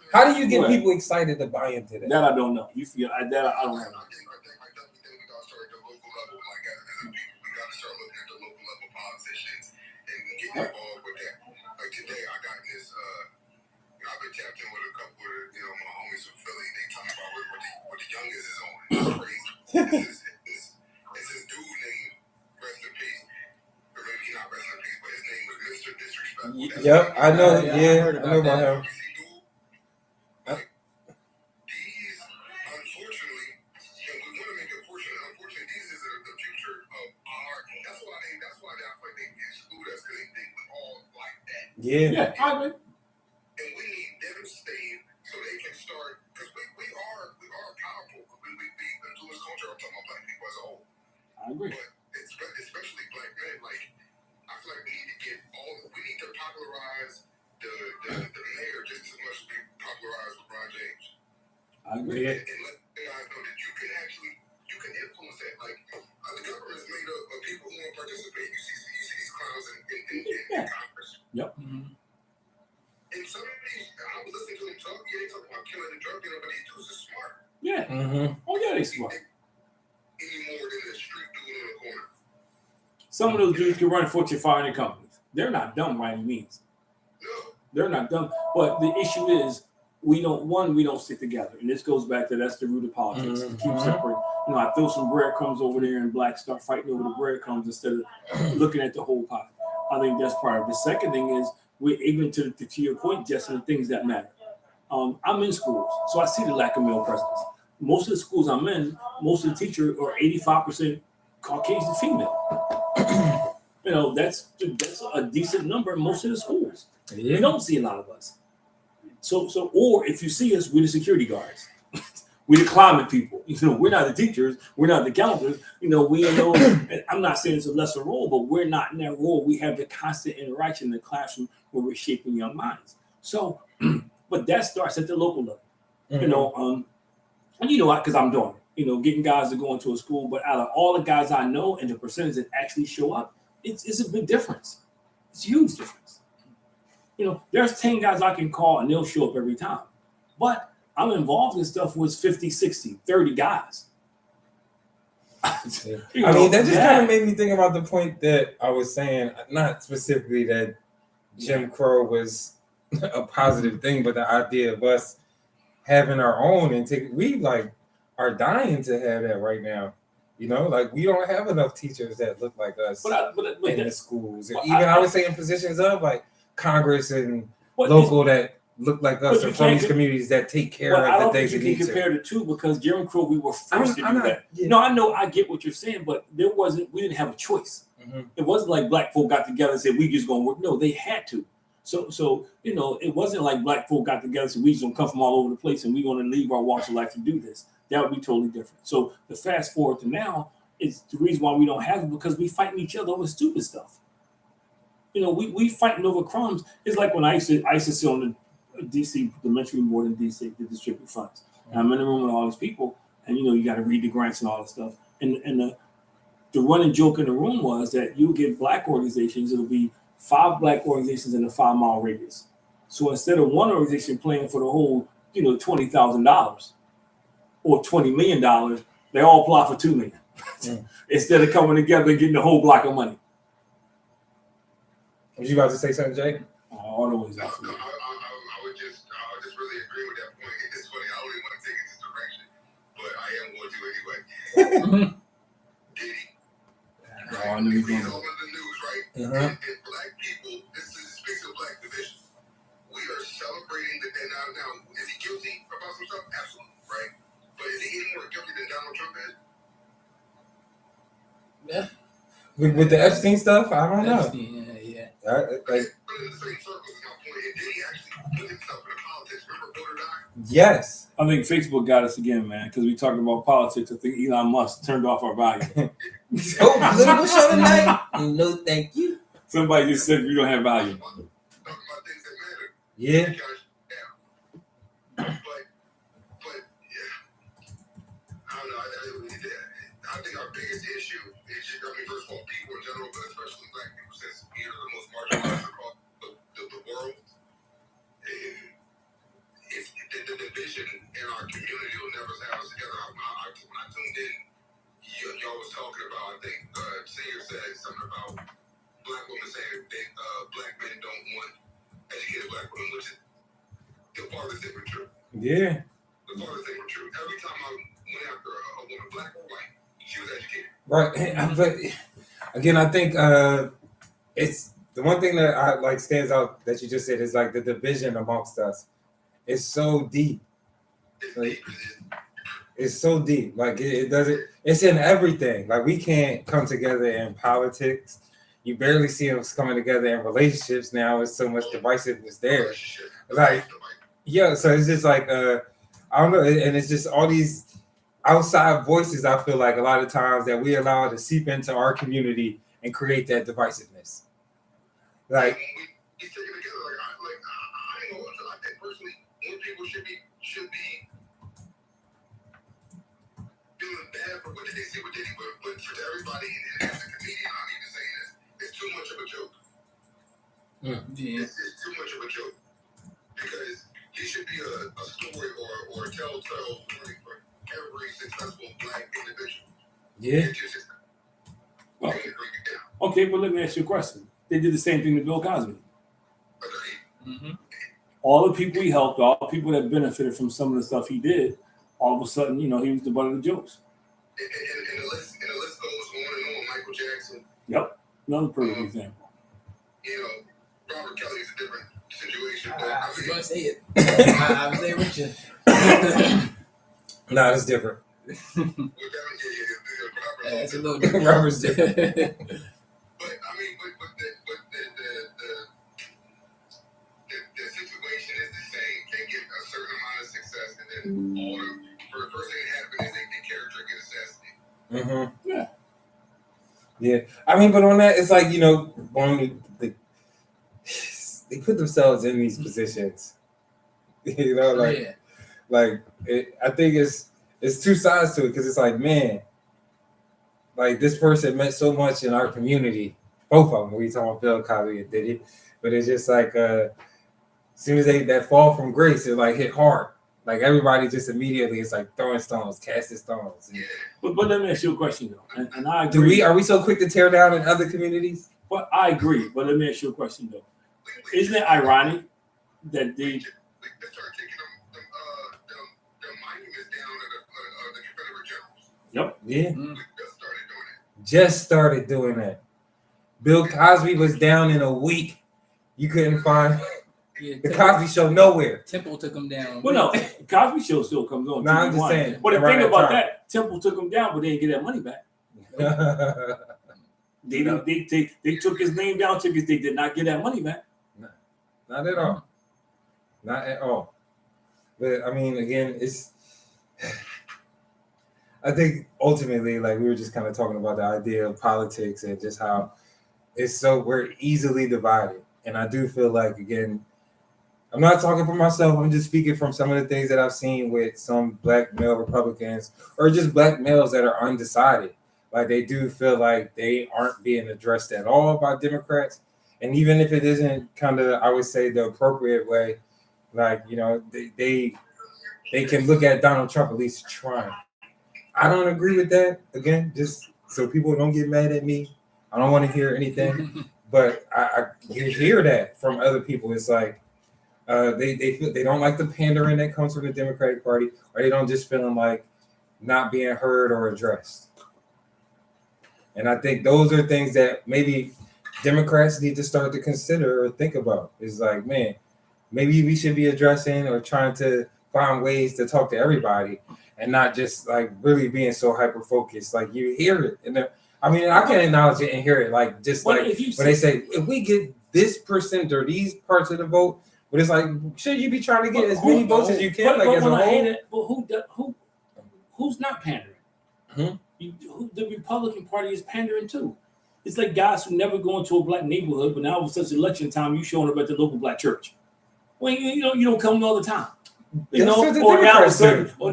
S1: How do you get people excited to buy into that?
S2: That I don't know. You feel I don't have.
S3: I think we got to start at the local level. Like as a people, we got to start looking at the local level politicians and getting involved with that. Like today, I got this. I've been tapped in with a couple of my homies from Philly. They talking about what the youngest is on. It's crazy. It's this dude named Rest in Peace. Or maybe not Rest in Peace, but his name was Mr. Disrespectful.
S1: Yep, I know. Yeah, I know about him.
S2: Yeah, I agree.
S3: And we need them to stay so they can start, because we are powerful. We influence culture. I'm talking about black people as a whole.
S2: I agree.
S3: But especially black men, like I feel like we need to popularize the mayor just as much as we popularize LeBron James.
S2: I agree.
S3: And let the guys know that you can influence that. Like the government's made up of people who
S1: Mm-hmm.
S2: Oh yeah, they smart.
S3: Any more than the street dude on the corner.
S2: Some of those dudes can run Fortune 500 companies. They're not dumb by any means.
S3: No.
S2: They're not dumb. But the issue is we don't stick together. And this goes back to that's the root of politics.
S1: Mm-hmm.
S2: Keep separate. I throw some breadcrumbs over there and blacks start fighting over the breadcrumbs instead of looking at the whole pot. I think that's part of it. The second thing is we're ignorant to your point, Justin, the things that matter. I'm in schools, so I see the lack of male presence. Most of the schools I'm in, most of the teachers are 85% Caucasian female. That's a decent number in most of the schools.
S1: Yeah.
S2: You don't see a lot of us. So, or if you see us, we're the security guards. We're the climate people. We're not the teachers. We're not the counselors. We know. And I'm not saying it's a lesser role, but we're not in that role. We have the constant interaction in the classroom where we're shaping young minds. So, but that starts at the local level.
S1: Mm-hmm.
S2: And because I'm doing it. Getting guys to go into a school, but out of all the guys I know and the percentage that actually show up, it's a big difference. It's a huge difference. There's 10 guys I can call and they'll show up every time. But I'm involved in stuff with 50, 60, 30 guys.
S1: I mean, that just kind of made me think about the point that I was saying, not specifically that Jim Crow was a positive thing, but the idea of us having our own and we are dying to have that right now. We don't have enough teachers that look like us in the schools. I would say in positions of like Congress and local that look like us or from these communities that take care of the things that need to.
S2: I don't think you can compare the two because Jim Crow, we were forced to do that. Yeah. No, I know, I get what you're saying, but we didn't have a choice. Mm-hmm. It wasn't like black folk got together and said, we just going to work. No, they had to. So it wasn't like black folk got together and said, we just going to come from all over the place and we're going to leave our walks of life to do this. That would be totally different. So the fast forward to now, it's the reason why we don't have it because we fighting each other over stupid stuff. We fighting over crumbs. It's like when I used to sit on the DC, the mentoring board in DC, to distribute funds. And I'm in the room with all these people, and you got to read the grants and all that stuff. And the running joke in the room was that you get black organizations, it'll be 5 black organizations in a 5-mile radius. So instead of one organization playing for the whole, $20,000 or $20 million, they all apply for $2 million instead of coming together and getting the whole block of money.
S1: Was you about to say something, Jay?
S2: Always.
S3: I would just really agree with that point. It's funny, I don't even want to take it this direction, but I am going to anyway. Diddy.
S2: Right? I knew you were
S3: all over the news, right?
S1: Uh-huh.
S3: And black people, this speaks of black division. We are celebrating the now is he guilty about some stuff? Absolutely, right? But is he any more guilty than Donald Trump is?
S1: Yeah. With the Epstein stuff, I don't know.
S2: Yeah.
S3: But in the same circles is my point. And did he actually put himself in politics? Remember Vote or Die?
S1: Yes.
S2: I think Facebook got us again, man, because we talked about politics. I think Elon Musk turned off our value.
S1: Political show tonight? No, thank you.
S2: Somebody just said we don't have value.
S3: Talking about things that matter.
S1: Yeah.
S3: But yeah, I don't know. I think our biggest issue is, first of all, people in general, but especially black people, since we are the most marginalized across the world. It's the division in our community will never have us together. When I tuned in, y'all was talking about, I think Senior said something about black women saying that black men don't want educated black women, which is the farthest thing from true.
S1: Yeah.
S3: The farthest thing from true. Every time I went after a woman, black or white, she was educated.
S1: Right. But again, I think it's the one thing that I like stands out that you just said is like the division amongst us. It's so deep. It's so deep. Like it doesn't. It's in everything. Like we can't come together in politics. You barely see us coming together in relationships now. It's so much divisiveness there. Like yeah. So it's just like I don't know. And it's just all these outside voices. I feel like a lot of times that we allow to seep into our community and create that divisiveness. Like. People should be feeling bad for what they say with Diddy, but for everybody and as a comedian, I'm even saying this, it's too much of a joke. Yeah. It's too much of a joke because he should be a story or a telltale story for every
S3: very successful black individual.
S1: Yeah.
S3: It just
S2: Well,
S3: can't bring it down.
S2: okay, but let me ask you a question. They did the same thing to Bill Cosby.
S3: Agreed.
S2: All the people he helped, all the people that benefited from some of the stuff he did, all of a sudden, he was the butt of the jokes.
S3: And the list goes on and on. Michael Jackson.
S2: Yep, another perfect example.
S3: Robert Kelly's a different situation. But,
S4: I was going to say it. I was there with you.
S1: Nah, it's different.
S4: It's a little different.
S1: Robert's different.
S3: But I mean, but the situation is the same. They get a certain amount of success, and then all the first thing that happens is the character gets assassinated.
S1: Mm-hmm. Yeah. I mean, but on that, it's like they put themselves in these positions. I think it's two sides to it because it's like, man, like this person meant so much in our community. Both of them. We talking about Bill Cosby and Diddy, but it's just like as soon as that fall from grace, it like hit hard. Like everybody just immediately it's like throwing stones, casting stones.
S2: But let me ask you a question though, and I agree.
S1: Are we so quick to tear down in other communities?
S2: But I agree. But let me ask you a question though. Isn't it ironic that they
S3: start taking the monuments down to the Confederate generals?
S2: Yep.
S1: Yeah.
S3: We just started doing it.
S1: Just started doing that. Bill Cosby was down in a week. You couldn't find the Cosby Show nowhere.
S4: Temple took him down.
S2: Well, no, Cosby Show still comes on.
S1: No, I'm just saying.
S2: But the thing
S1: that
S2: about
S1: time.
S2: that, Temple took him down, but they didn't get that money back. They took his name down, they did not get that money back.
S1: Not at all. Not at all. But I mean, again, I think ultimately, like we were just kind of talking about the idea of politics and just how we're easily divided. And I do feel like, again, I'm not talking for myself. I'm just speaking from some of the things that I've seen with some black male Republicans or just black males that are undecided. Like they do feel like they aren't being addressed at all by Democrats. And even if it isn't kind of, I would say, the appropriate way, like, they can look at Donald Trump at least trying. I don't agree with that. Again, just so people don't get mad at me. I don't want to hear anything. But you hear that from other people. It's like they don't like the pandering that comes from the Democratic Party, or they don't just feeling like not being heard or addressed. And I think those are things that maybe Democrats need to start to consider or think about. It's like, man, maybe we should be addressing or trying to find ways to talk to everybody and not just like really being so hyper focused. Like you hear it, and I can acknowledge it and hear it. Like just
S2: Well,
S1: like when they say if we get this percent or these parts of the vote, but it's like should you be trying to get as many votes as you can? Like as a whole.
S2: But who's not pandering? The Republican Party is pandering too. It's like guys who never go into a black neighborhood, but now it's election time, you showing up at the local black church. Well, you don't come all the time. Or now it's certain. But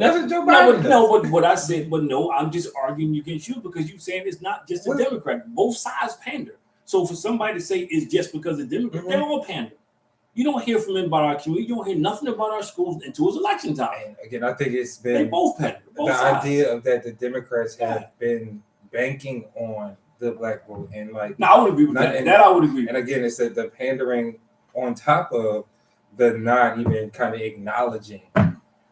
S2: what I said, but no, I'm just arguing against you because you're saying it's not just a Democrat. Both sides pander. So for somebody to say it's just because of Democrats, they're all pander. You don't hear from them about our community. You don't hear nothing about our schools until it's election time.
S1: And again, I think it's been
S2: they both pander. Both
S1: the
S2: sides.
S1: idea of that the Democrats have been banking on the black vote and like.
S2: No, I would agree with that. That I would agree.
S1: And again, it's that the pandering on top of the not even kind of acknowledging.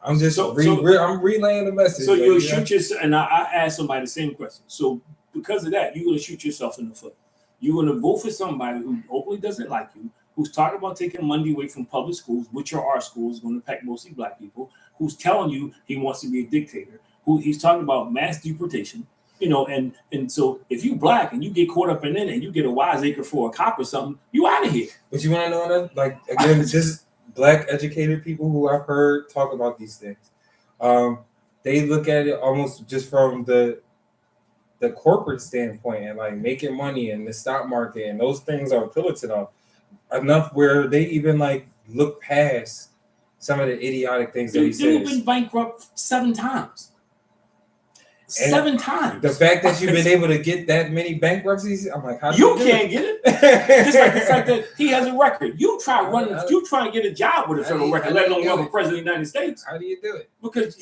S1: I'm just I'm relaying the message.
S2: So you'll shoot yourself, and I asked somebody the same question. So because of that, you're going to shoot yourself in the foot. You're going to vote for somebody who openly doesn't like you, who's talking about taking money away from public schools, which are our schools, going to impact mostly black people, who's telling you he wants to be a dictator, who he's talking about mass deportation, and so if you black and you get caught up in it and you get a wiseacre for a cop or something, you out of here.
S1: But you want to know, like, again, it's just black educated people who I've heard talk about these things. They look at it almost just from the corporate standpoint and like making money and the stock market and those things are appealing to them enough where they even like look past some of the idiotic things that he says.
S2: You've been bankrupt 7 times. 7 times.
S1: The fact that you've been able to get that many bankruptcies, I'm like, how do
S2: You
S1: do
S2: can't
S1: it?
S2: get it. Just like the fact that he has a record. You try and get a job with a federal record, let alone run for president of the United States.
S1: How do you do it?
S2: Because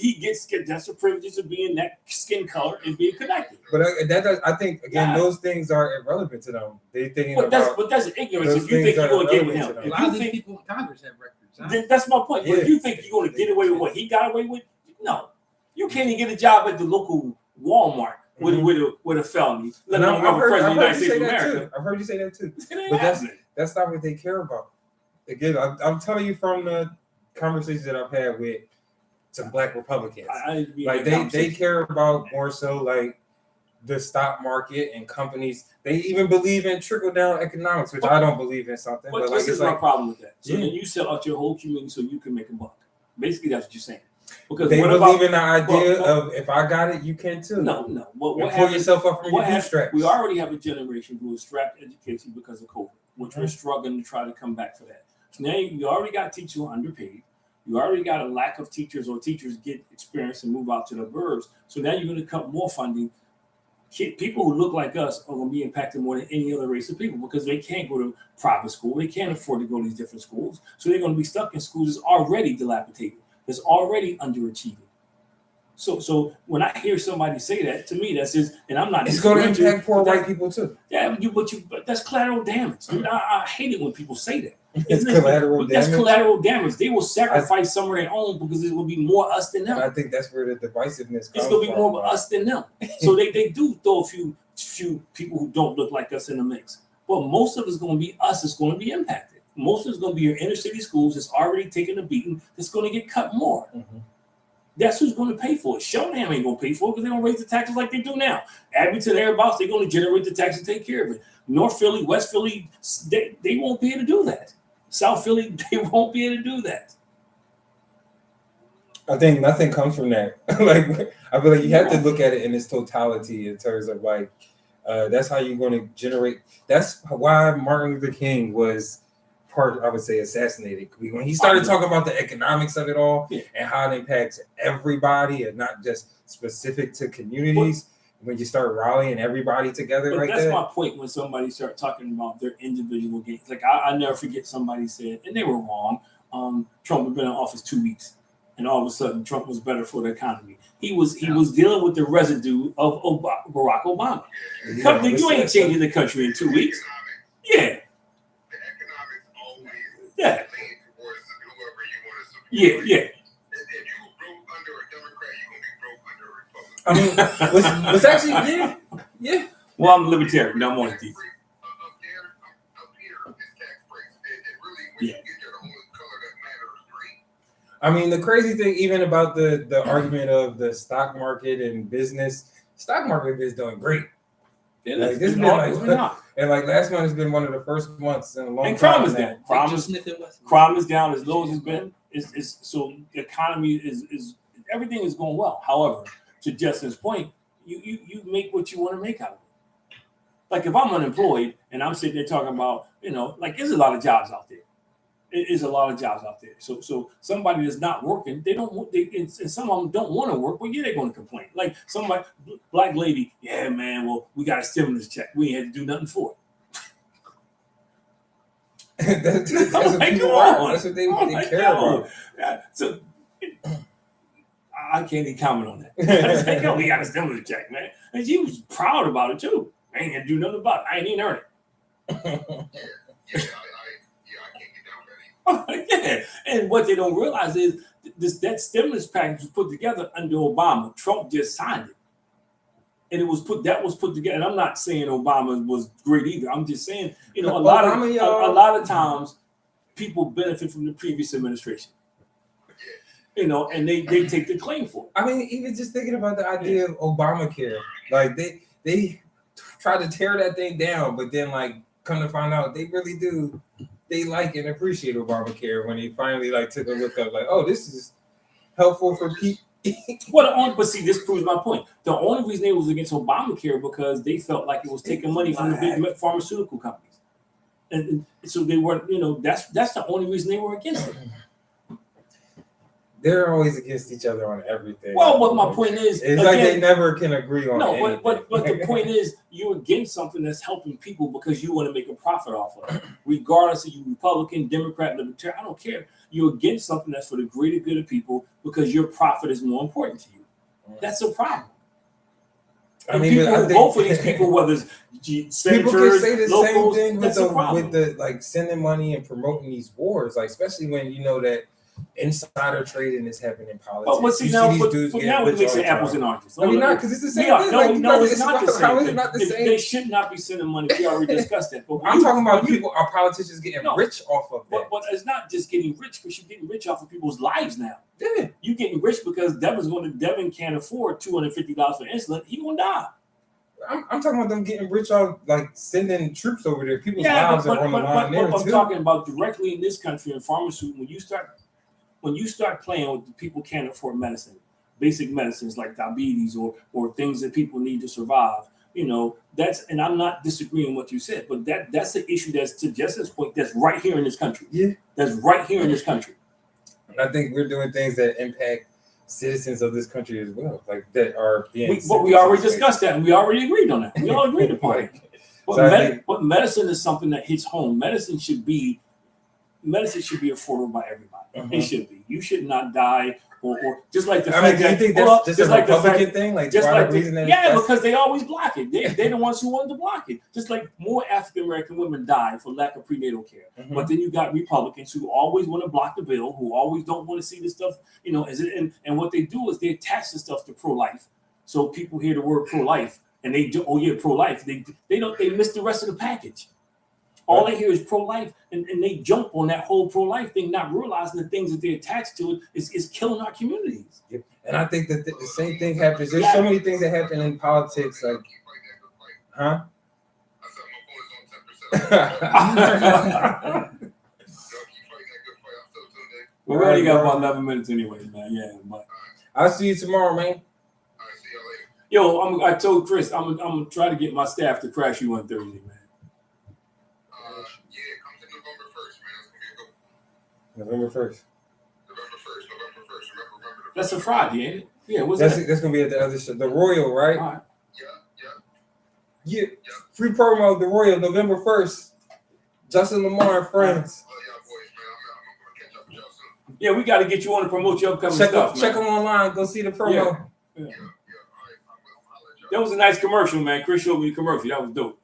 S2: that's the privileges of being that skin color and being connected.
S1: But I think again, those things are irrelevant to them. They thinking
S2: But
S1: about.
S2: that's ignorance
S1: those
S2: if you think
S1: things
S2: you're going
S1: are
S2: to get with
S1: irrelevant
S2: him.
S1: to
S2: If
S4: A lot
S2: you
S4: of these
S2: think
S4: people in Congress have records. Huh?
S2: that's my point. But if you think you're going to get away with what he got away with, no, you can't even get a job at the local Walmart with a felony. Let alone run for president of the United States of America.
S1: I've heard you say that too.
S2: It ain't
S1: But
S2: happening.
S1: that's not what they care about. Again, I'm telling you from the conversations that I've had with some black Republicans, like they care about more so like the stock market and companies. They even believe in trickle down economics, which I don't believe in something. But like
S2: this
S1: it's
S2: is my
S1: like
S2: problem with that. So
S1: Yeah.
S2: then you sell out your whole community so you can make a buck. Basically, that's what you're saying. Because
S1: they
S2: what
S1: believe
S2: about
S1: in the idea
S2: well,
S1: of if I got it, you can too.
S2: no. What
S1: And pull
S2: happens?
S1: yourself up from
S2: What
S1: your
S2: happens?
S1: bootstraps.
S2: We already have a generation who is strapped education because of COVID, which we're struggling to try to come back for that. So now you already got teachers who are underpaid. You already got a lack of teachers, or teachers get experience and move out to the burbs. So now you're going to cut more funding. People who look like us are going to be impacted more than any other race of people because they can't go to private school. They can't afford to go to these different schools. So they're going to be stuck in schools that's already dilapidated, that's already underachieving. So when I hear somebody say that, to me, that's just, and I'm not.
S1: It's going to impact poor white people too.
S2: Yeah, but that's collateral damage. Dude, I hate it when people say that.
S1: It's collateral damage.
S2: That's collateral damage. They will sacrifice some of their own because it will be more us than them.
S1: And I think that's where the divisiveness comes
S2: It's going to be
S1: from.
S2: more of us than them. So they do throw a few people who don't look like us in the mix. But most of it's going to be us that's going to be impacted. Most of it's going to be your inner city schools that's already taking a beating that's going to get cut more.
S1: Mm-hmm.
S2: That's who's going to pay for it. Showdown ain't going to pay for it because they don't raise the taxes like they do now. Abington, everybody, they're going to generate the taxes and take care of it. North Philly, West Philly, they won't be able to do that. South Philly, they won't be able to do that.
S1: I think nothing comes from that. Like I feel like you have to look at it in its totality in terms of like that's how you're going to generate. That's why Martin Luther King was I would say assassinated. When he started talking about the economics of it all and how it impacts everybody and not just specific to communities, when you start rallying everybody together like
S2: that's
S1: that.
S2: my point when somebody start talking about their individual gains. Like I never forget somebody said, and they were wrong, Trump had been in office 2 weeks. And all of a sudden, Trump was better for the economy. He was dealing with the residue of Barack Obama.
S1: Yeah,
S2: You ain't changing the country in 2 weeks. Yeah. Yeah. Yeah.
S3: If you broke under a Democrat, you're gonna be broke under a Republican.
S1: I mean, what's actually yeah.
S2: Well, I'm a libertarian. No, I'm on the deep.
S3: Up here is tax breaks. It really, when you get there, the only color that matters is green.
S1: I mean, the crazy thing, even about the argument of the stock market and business, stock market is doing great.
S2: It
S1: Like,
S2: is.
S1: this
S2: It's
S1: been
S2: not-
S1: like-
S2: it's not.
S1: And like last month has been one of the first months in a long
S2: And
S1: time.
S2: crime is down. Crime is down as low as it's been. It's so the economy is everything is going well. However, to Justin's point, you make what you want to make out of it. Like if I'm unemployed and I'm sitting there talking about, like there's a lot of jobs out there. It is a lot of jobs out there. So somebody that's not working, and some of them don't want to work, but they're going to complain. Like somebody, black lady, yeah, man, well, we got a stimulus check. We ain't had to do nothing for it.
S1: that's
S2: I'm
S1: what
S2: like,
S1: people
S2: come
S1: want.
S2: on.
S1: That's what they
S2: I'm like,
S1: care
S2: yo.
S1: about.
S2: Yeah, so I can't even comment on that. I was like, yo, we got a stimulus check, man. And she was proud about it too. I ain't had to do nothing about it. I ain't even earn it.
S3: I can't get down that.
S2: Yeah, and what they don't realize is that stimulus package was put together under Obama. Trump just signed it, and that was put together. And I'm not saying Obama was great either. I'm just saying, a lot of times people benefit from the previous administration, and they take the claim for it.
S1: I mean, even just thinking about the idea of Obamacare, like they try to tear that thing down, but then like come to find out they really do. They like and appreciate Obamacare when they finally like took a look up, like, oh, this is helpful for people.
S2: But see, this proves my point. The only reason they was against Obamacare because they felt like it was taking money from the big pharmaceutical companies, and so they weren't. That's the only reason they were against it.
S1: they're always against each other on everything.
S2: Well, what my point is,
S1: it's like they never can agree on
S2: no,
S1: anything.
S2: but the point is, you're against something that's helping people because you want to make a profit off of it. Regardless of you Republican, Democrat, Libertarian, I don't care. You're against something that's for the greater good of people because your profit is more important to you. That's a problem. And people who vote for these people, whether it's senators,
S1: people can say the
S2: locals,
S1: same thing
S2: with
S1: the like sending money and promoting these wars, like especially when you know that insider trading is happening in politics.
S2: But see, now we're mixing apples and oranges.
S1: I mean, not because it's the same thing.
S2: No, it's not the same.
S1: How is it not the same?
S2: They should not be sending money. We already discussed that. But
S1: I'm talking about our politicians getting rich off of that.
S2: But it's not just getting rich because you're getting rich off of people's lives now.
S1: Yeah.
S2: You're getting rich because Devin can't afford $250 for insulin. He gonna die.
S1: I'm talking about them getting rich off like sending troops over there. People's lives are on the line there too.
S2: I'm talking about directly in this country in pharmaceutical. When you start playing with the people can't afford medicine, basic medicines like diabetes or things that people need to survive, and I'm not disagreeing with what you said, but that's the issue that's, to Justin's point, that's right here in this country.
S1: Yeah.
S2: That's right here in this country.
S1: And I think we're doing things that impact citizens of this country as well, like that are being.
S2: But we already discussed that, and we already agreed on that. We all agreed upon it. But medicine is something that hits home. Medicine should be affordable by everybody.
S1: Mm-hmm.
S2: It should be. You should not die, or just like the
S1: fact
S2: that.
S1: Do you think that's just a Republican thing? Like,
S2: just like because they always block it. They're the ones who wanted to block it. Just like more African American women die for lack of prenatal care. Mm-hmm. But then you got Republicans who always want to block the bill, who always don't want to see this stuff. And what they do is they attach the stuff to pro-life. So people hear the word pro-life and they do, pro-life. They miss the rest of the package. All they hear is pro-life, and they jump on that whole pro-life thing, not realizing the things that they attach to it is killing our communities.
S1: Yep. And I think that the same thing happens. There's so many things that happen in politics, like, huh?
S2: We already got about 11 minutes anyway, man. Yeah, but
S1: I'll see you tomorrow, man.
S2: Yo, I told Chris I'm gonna try to get my staff to crash you on Thursday, man.
S1: November 1st.
S2: That's a Friday, ain't it? Yeah,
S1: that's gonna be at the other show, the Royal, right?
S2: All right.
S1: Yeah. Free promo, the Royal, November 1st. Justin Lamar and friends.
S2: Yeah, we got to get you on to promote your upcoming stuff.
S1: Check them online. Go see the promo.
S2: Yeah. That was a nice commercial, man. Chris showed me the commercial. That was dope.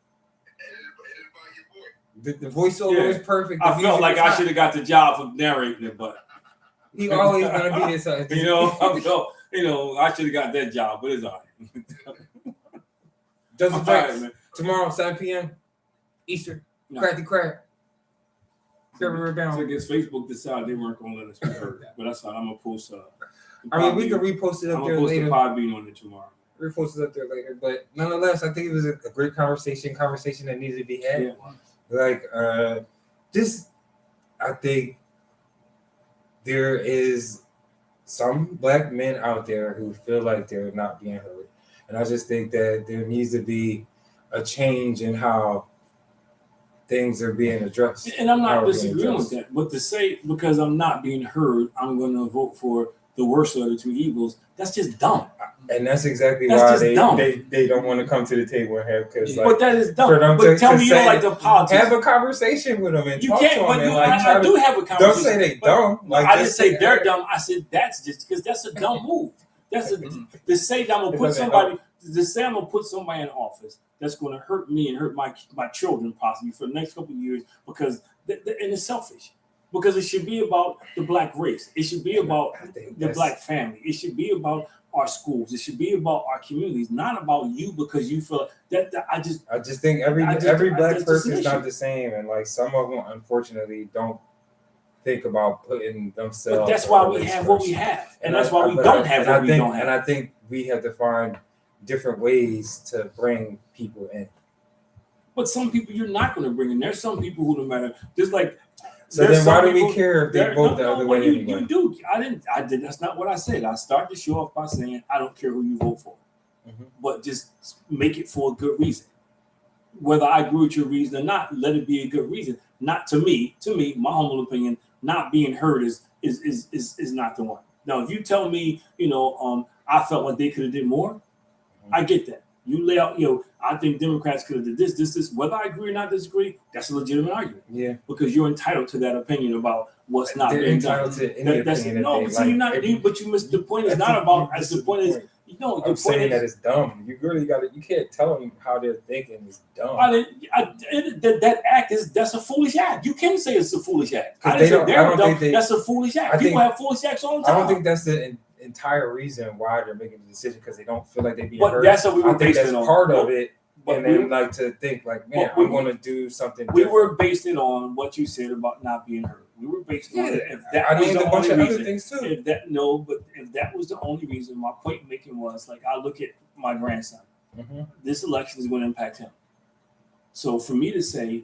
S1: The voiceover is perfect.
S2: I felt like I should have got the job for narrating it, but
S1: he always gonna be this.
S2: I should have got that job, but it's all right.
S1: Justin Jackson tomorrow, 7 p.m. Eastern. Crack the crack.
S2: So I guess Facebook decided they weren't gonna let us be heard, but that's fine. I'm gonna post.
S1: We can repost it up there later.
S2: I'm gonna post the Podbean on it tomorrow.
S1: Repost it up there later, but nonetheless, I think it was a great conversation that needed to be had.
S2: Yeah.
S1: Like, I think there is some black men out there who feel like they're not being heard. And I just think that there needs to be a change in how things are being addressed.
S2: And I'm not disagreeing with that. But to say, because I'm not being heard, I'm going to vote for the worst of the two evils, that's just dumb.
S1: And that's exactly why they don't want to come to the table and have, because
S2: but that is dumb. But tell me you don't like the politics.
S1: Have a conversation with them and
S2: you
S1: talk
S2: can't,
S1: to them.
S2: I do have a conversation.
S1: Don't say they dumb.
S2: I didn't say they're dumb. I said that's just because that's a dumb move. That's to say that I'm gonna put somebody. To say I'm gonna put somebody in office that's going to hurt me and hurt my children possibly for the next couple of years because and it's selfish. Because it should be about the black race. It should be about the black family. It should be about our schools. It should be about our communities, not about you because you feel that I just think every
S1: black person is not the same, and like some of them unfortunately don't think about putting themselves.
S2: But that's why we have what we have, and that's why we don't have what we don't have.
S1: And I think we have to find different ways to bring people in.
S2: But some people you're not going to bring in. There's some people who no matter just like.
S1: So then why do we care if they vote the other way anyway?
S2: You do. I did. That's not what I said. I started the show off by saying I don't care who you vote for, but just make it for a good reason. Whether I agree with your reason or not, let it be a good reason. Not to me, my humble opinion, not being heard is not the one. Now, if you tell me, I felt like they could have did more, I get that. You lay out, I think Democrats could have did this. Whether I agree or not disagree, that's a legitimate argument.
S1: Yeah.
S2: Because you're entitled to that opinion about what's not
S1: They're
S2: being done.
S1: entitled to any opinion.
S2: No, but see, but you missed the point. Is not about. As the point is,
S1: I'm saying that it's dumb. You really got to. You can't tell them how they're thinking is dumb.
S2: That act that's a foolish act. You can say it's a foolish act.
S1: That's
S2: a foolish act. People have foolish acts all the time.
S1: I don't think that's the entire reason why they're making the decision, because they don't feel like they're being heard.
S2: That's what we were
S1: I think
S2: based
S1: that's
S2: on.
S1: part of it. And then like to think like, man, I'm going to do something.
S2: We were based it on what you said about not being heard. We were based on it. If that was the only reason, other things too. If that was the only reason, my point making was like, I look at my grandson. Mm-hmm. This election is going to impact him. So for me to say,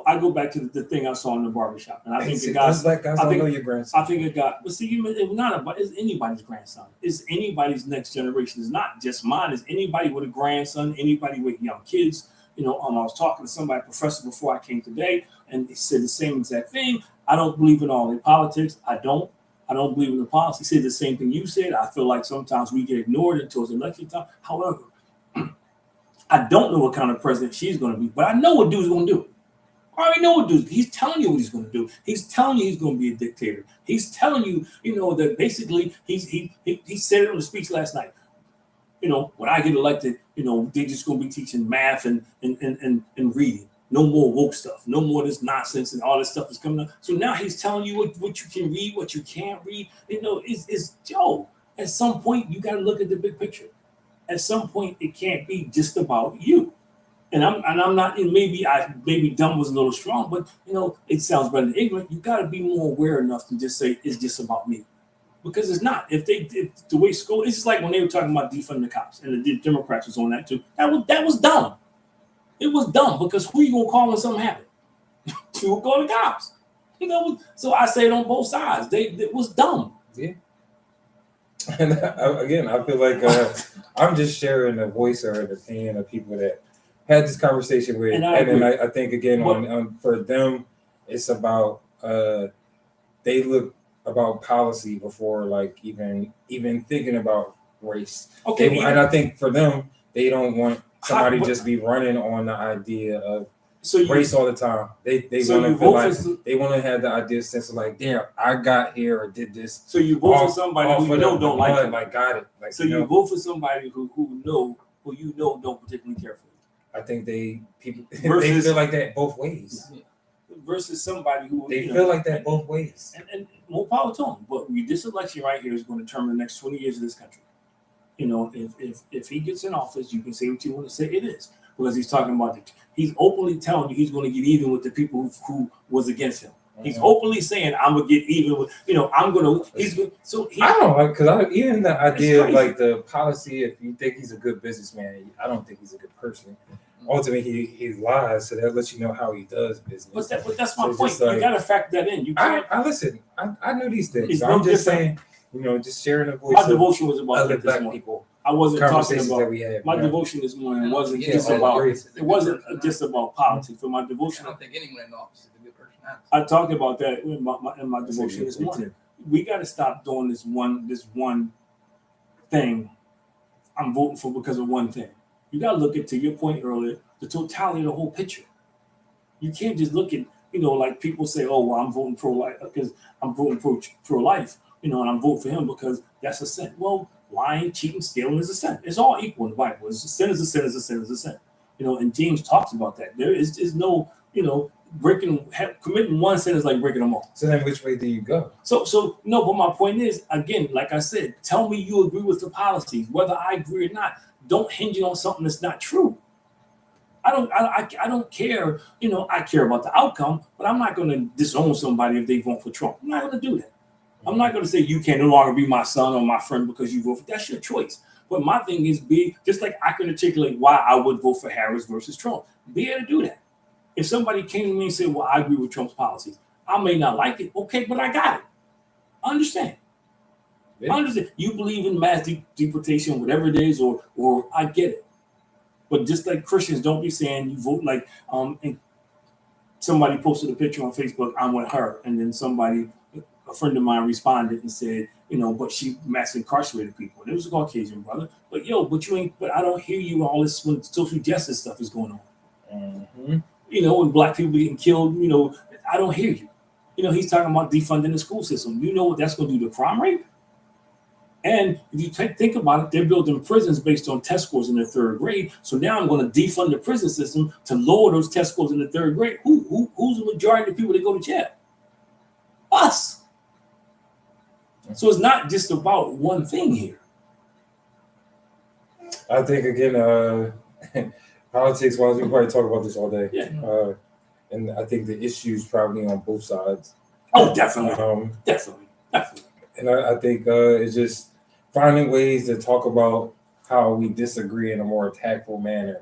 S2: I go back to the thing I saw in the barbershop, and I think the guys.
S1: Black guys don't know your grandson.
S2: I think it got. But see, it's not about. It's anybody's grandson. It's anybody's next generation. It's not just mine. It's anybody with a grandson. Anybody with young kids. I was talking to somebody, professor, before I came today, and he said the same exact thing. I don't believe in all the politics. I don't believe in the policy. He said the same thing you said. I feel like sometimes we get ignored until it's election time. However, I don't know what kind of president she's going to be, but I know what dude's going to do. I already know what dude. He's telling you what he's going to do. He's telling you he's going to be a dictator. He's telling you, that basically he said it on the speech last night. When I get elected, they're just going to be teaching math and reading. No more woke stuff. No more of this nonsense and all this stuff is coming up. So now he's telling you what you can read, what you can't read. It's Joe. At some point, you got to look at the big picture. At some point, it can't be just about you. And I'm not. And maybe dumb was a little strong, but it sounds better than ignorant. You got to be more aware enough to just say it's just about me, because it's not. If the way school, it's just like when they were talking about defunding the cops, and the Democrats was on that too. That was dumb. It was dumb, because who you gonna call when something happened? You will call the cops. So I say it on both sides. It was dumb.
S1: Yeah. And again, I feel like I'm just sharing the voice or the opinion of people that had this conversation with, and I think again on for them, it's about they look about policy before like even thinking about race. Okay, and I think for them, they don't want somebody just be running on the idea of race all the time. They want to feel like they want to have the idea sense of like, damn, I got here or did this.
S2: So you vote for somebody who don't like it.
S1: Like got it. Like,
S2: so you vote for somebody who don't particularly care for you.
S1: I think they feel like that both ways.
S2: Versus somebody who
S1: they feel like that both ways.
S2: And more power to them. But this election right here is going to determine the next 20 years of this country. If he gets in office, you can say what you want to say. It is, because he's talking about it. He's openly telling you he's going to get even with the people who was against him. He's openly saying, "I'm gonna get even with I'm gonna." He's good. So
S1: I don't like, because even the idea of like the policy. If you think he's a good businessman, I don't think he's a good person. Ultimately, he lies, so that lets you know how he does business.
S2: But that's my point. Like, you got to factor that in. You can't.
S1: I listen. I know these things. I'm just saying. Just sharing the voice.
S2: My devotion was about
S1: other black people.
S2: I wasn't talking about
S1: that we had.
S2: My devotion this morning wasn't just about. It wasn't just about politics. For my devotion,
S4: I don't think anyone in the office is a good person.
S2: I talked about that in my devotion this morning. We got to stop doing this one thing. I'm voting for because of one thing. You got to look at, to your point earlier, the totality of the whole picture. You can't just look at, like people say, oh, well, I'm voting pro-life because I'm voting pro-life, and I'm voting for him because that's a sin. Well, lying, cheating, stealing is a sin. It's all equal in the Bible. It's a sin is a sin is a sin is a sin. And James talks about that. There is no, committing one sin is like breaking them all.
S1: So then which way do you go?
S2: So no, but my point is, again, like I said, tell me you agree with the policies, whether I agree or not. Don't hinge it on something that's not true. I don't care. I care about the outcome, but I'm not going to disown somebody if they vote for Trump. I'm not going to do that. I'm not going to say you can no longer be my son or my friend because you vote for. That's your choice. But my thing is, just like I can articulate why I would vote for Harris versus Trump. Be able to do that. If somebody came to me and said, well, I agree with Trump's policies, I may not like it. Okay, but I got it. I understand. Yeah. I understand. You believe in mass deportation, whatever it is, or I get it. But just like Christians, don't be saying you vote like and somebody posted a picture on Facebook, I'm with her, and then somebody, a a friend of mine responded and said, but she mass incarcerated people. And it was a Caucasian brother. But but I don't hear you all this when social justice stuff is going on.
S1: Mm-hmm.
S2: When black people getting killed, I don't hear you. He's talking about defunding the school system. You know what that's going to do to crime rate? And if you think about it, they're building prisons based on test scores in the third grade. So now I'm going to defund the prison system to lower those test scores in the third grade. Who's the majority of the people that go to jail? Us. So it's not just about one thing here.
S1: I think again, politics wise, we can probably talk about this all day.
S2: Yeah.
S1: And I think the issues probably on both sides.
S2: Oh, definitely. Definitely.
S1: And I think it's just finding ways to talk about how we disagree in a more tactful manner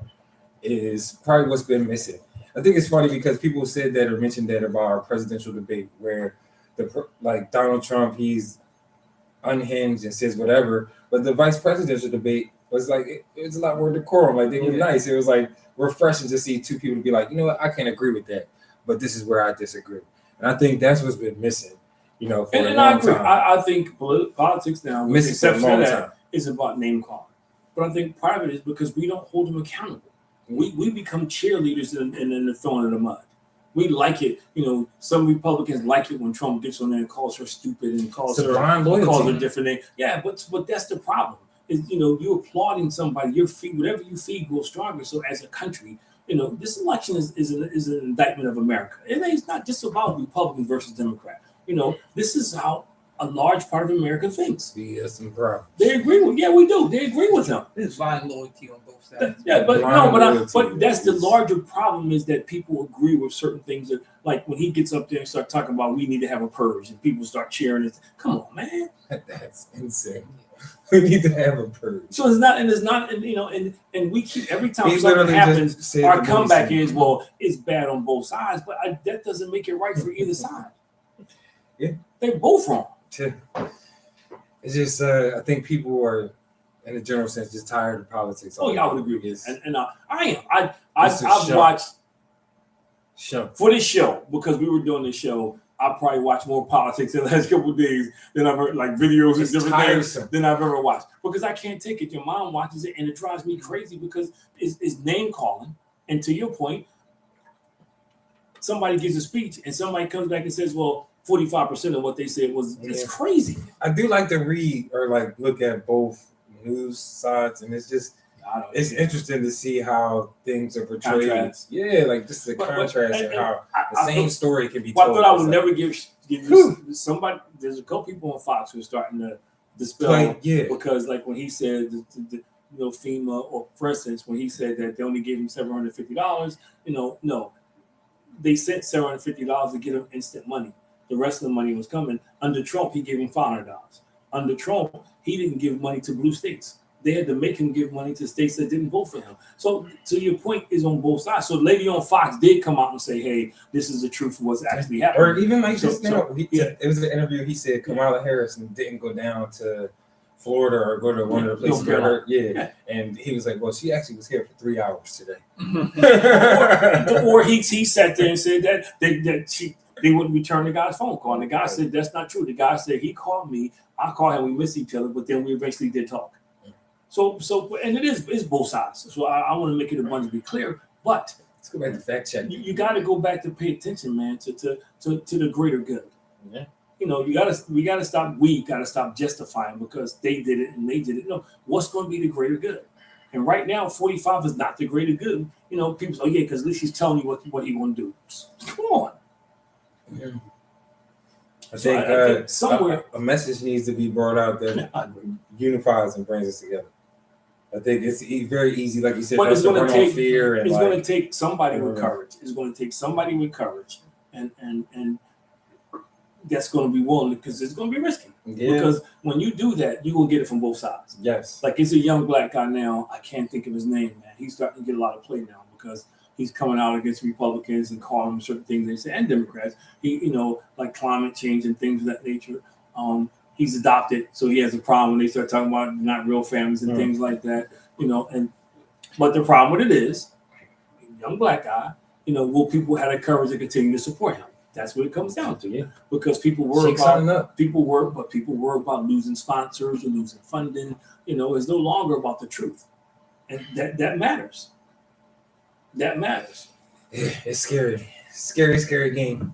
S1: is probably what's been missing. I think it's funny because people said that or mentioned that about our presidential debate where like Donald Trump, he's unhinged and says whatever, but the vice presidential debate was like it was a lot more decorum. Like they were nice. It was like refreshing to see two people be like, you know what, I can't agree with that, but this is where I disagree. And I think that's what's been missing. For a long
S2: I agree.
S1: time.
S2: I think politics now, with the
S1: Missing for a
S2: exception
S1: long
S2: of that,
S1: time.
S2: is about name calling. But I think part of it is because we don't hold them accountable. We become cheerleaders and then they're thrown in the mud. We like it. Some Republicans like it when Trump gets on there and calls her stupid and calls her different name. Yeah, but that's the problem. Is you're applauding somebody, your feet, whatever you feed grows stronger. So as a country, this election is an indictment of America. It's not just about Republican versus Democrat. This is how a large part of America thinks.
S1: Yes, and proud.
S2: They agree with. Yeah, we do. They agree with him.
S4: There's blind loyalty on both sides.
S2: But that's the larger problem is that people agree with certain things. That, like when he gets up there and start talking about we need to have a purge, and people start cheering. Come on, man.
S1: That's insane. We need to have a purge.
S2: So and we keep every time something happens, our comeback is, well, it's bad on both sides, but that doesn't make it right for either side.
S1: Yeah,
S2: they're both wrong.
S1: It's just I think people are, in a general sense, just tired of politics.
S2: Oh yeah, I would agree with this, and I am. I've watched for this show because we were doing this show. I probably watched more politics in the last couple of days than I've heard, like videos and different things than I've ever watched because I can't take it. Your mom watches it and it drives me crazy because it's name calling. And to your point, somebody gives a speech and somebody comes back and says, well, 45% of what they said was it's crazy.
S1: I do like to read or like look at both news sides, and it's just it's interesting to see how things are portrayed.
S2: Contrast.
S1: Yeah, like just the contrast and how the same story can be
S2: told.
S1: told.
S2: I thought I would never give somebody. There's a couple people on Fox who are starting to dispel because, like when he said, FEMA, or for instance, when he said that they only gave him $750, no, they sent $750 to get him instant money. The rest of the money was coming. Under Trump, he gave him $500. Under Trump, he didn't give money to blue states. They had to make him give money to states that didn't vote for him. So your point is on both sides. So the lady on Fox did come out and say, hey, this is the truth of what's actually happening.
S1: Or even like it was an interview. He said Kamala Harris didn't go down to Florida or go to one of the places. And he was like, well, she actually was here for 3 hours today.
S2: or he sat there and said that they wouldn't return the guy's phone call. And the guy said, that's not true. The guy said, he called me. I called him. We missed each other, but then we eventually did talk. So, and it's both sides. So I want to make it abundantly clear. But
S1: let's go back to fact check.
S2: You got to go back to pay attention, man, to the greater good.
S1: Yeah.
S2: We got to stop justifying because they did it and they did it. No, what's going to be the greater good? And right now, 45 is not the greater good. People say, oh yeah, because at least he's telling you what he want to do. Come on.
S1: Yeah. I think somewhere a message needs to be brought out that unifies and brings us together. I think it's very easy, like you said,
S2: but it's going to take
S1: fear.
S2: It's going to take somebody with courage. It's going to take somebody with courage, and that's going to be willing because it's going to be risky. Yeah. Because when you do that, you will get it from both sides.
S1: Yes.
S2: Like it's a young black guy now. I can't think of his name, man. He's starting to get a lot of play now because he's coming out against Republicans and calling them certain things they say, and Democrats. He, like climate change and things of that nature. He's adopted, so he has a problem when they start talking about not real families and things like that. But the problem with it is, young black guy, will people have the courage to continue to support him? That's what it comes down to. Yeah. Because people
S1: Shake something up.
S2: people worry about losing sponsors or losing funding. It's no longer about the truth, and that matters. That matters.
S1: Yeah, it's scary game.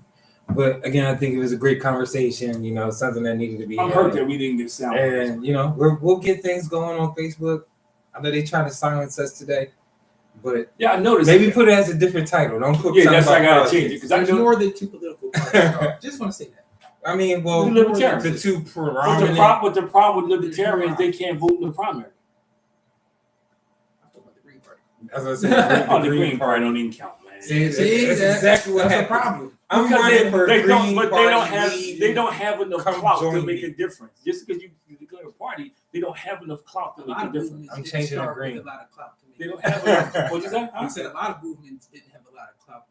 S1: But again, I think it was a great conversation. Something that needed to be.
S2: I'm hurt that we didn't get sound.
S1: And we'll get things going on Facebook. I know they try to silence us today, but
S2: yeah, I noticed.
S1: Maybe put it as a different title. Don't put.
S2: Yeah, that's why I gotta change it because I
S4: There's
S2: know
S4: more than two political parties. Just want to say that.
S1: I mean, well,
S2: The libertarians.
S1: the two
S2: But
S1: prominent.
S2: the problem with libertarians, they can't vote in the primary.
S4: I'm talking about the Green Party.
S1: As I said,
S2: The Green Party don't even count, man.
S1: See, that's exactly what
S4: That's a
S1: happened.
S4: problem.
S1: I'm
S2: Because
S1: running for
S2: they
S1: Green
S2: don't, but
S1: Party.
S2: they don't have enough
S1: Come
S2: clout to
S1: join
S2: make
S1: me.
S2: a difference. Just because you declare a party, they don't have enough clout to
S4: A
S2: make
S4: lot
S2: a
S4: of
S2: difference.
S4: movements
S1: I'm
S4: didn't
S1: changing to
S4: start
S1: green.
S4: with a lot of clout to
S2: They
S4: me.
S2: don't have enough. What'd you say?
S4: I said a lot of movements didn't have a lot of clout.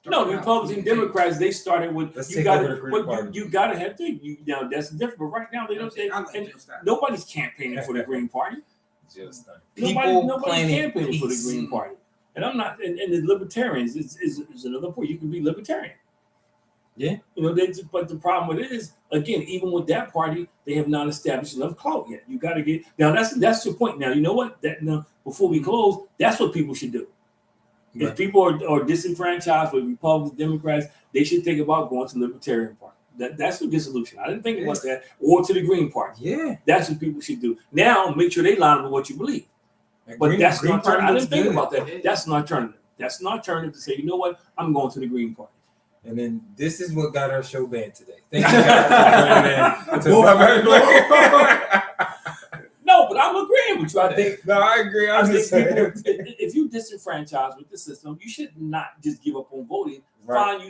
S2: No, the Republican Democrats, they started with
S1: Let's
S2: you
S1: take
S2: got
S1: over the
S2: to,
S1: Green
S2: but
S1: Party.
S2: you got to have to. Now that's different. But right now they don't.
S4: I like
S2: And
S4: Jill Scott.
S2: nobody's campaigning for the Green Party.
S1: Just
S2: Nobody's
S1: planning
S2: campaigning for the
S1: peace.
S2: Green Party. And I'm not. And the Libertarians is another point. You can be Libertarian.
S1: Yeah.
S2: But the problem with it is, again, even with that party, they have not established enough clout yet. You got to get now. That's your point. Now you know what? Before we close, that's what people should do.
S1: Right.
S2: If people are disenfranchised with Republicans, Democrats, they should think about going to the Libertarian Party. That's the dissolution. I didn't think about that. Or to the Green Party.
S1: Yeah.
S2: That's what people should do. Now, make sure they line up with what you believe. But that's an alternative. I didn't think about that. That's an alternative. That's an alternative to say, you know what? I'm going to the Green Party.
S1: And then this is what got our show banned today. Thank you guys for joining in.
S2: No, but I'm agreeing with you. I think
S1: No, I agree.
S2: I
S1: I'm
S2: think
S1: just saying.
S2: people, if you disenfranchise with the system, you should not just give up on voting.
S1: Right.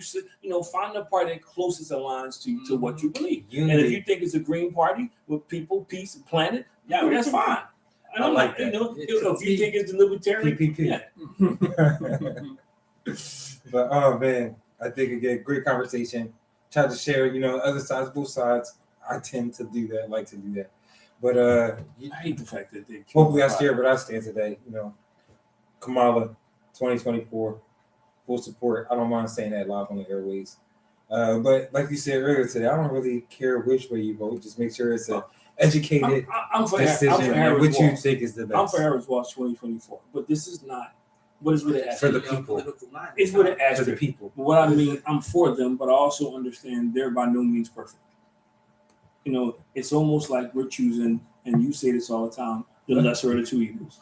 S2: Find the party that closest aligns to what you believe.
S1: Unity.
S2: And if you think it's a Green Party with people, peace, and planet, yeah, that's fine. And
S1: I
S2: I'm
S1: like
S2: not,
S1: that.
S2: if you think it's the Libertarian,
S1: PPP.
S2: yeah.
S1: But oh man, I think again, great conversation. Try to share, other sides, both sides. I tend to do that, like to do that. But
S2: I hate the fact that they
S1: hopefully I share what I stand today. Kamala, 2024, full support. I don't mind saying that live on the airways. But like you said earlier today, I don't really care which way you vote. Just make sure it's an educated
S2: I'm for
S1: decision and
S2: Harris
S1: what you
S2: Walsh.
S1: think is the best.
S2: I'm for Harris Walsh 2024. But this is not what is really
S1: For the
S2: asking.
S1: people.
S2: It's what it
S1: For the
S2: asks.
S1: people.
S2: But what I mean, I'm for them, but I also understand they're by no means perfect. It's almost like we're choosing, and you say this all the time, the lesser of the two evils.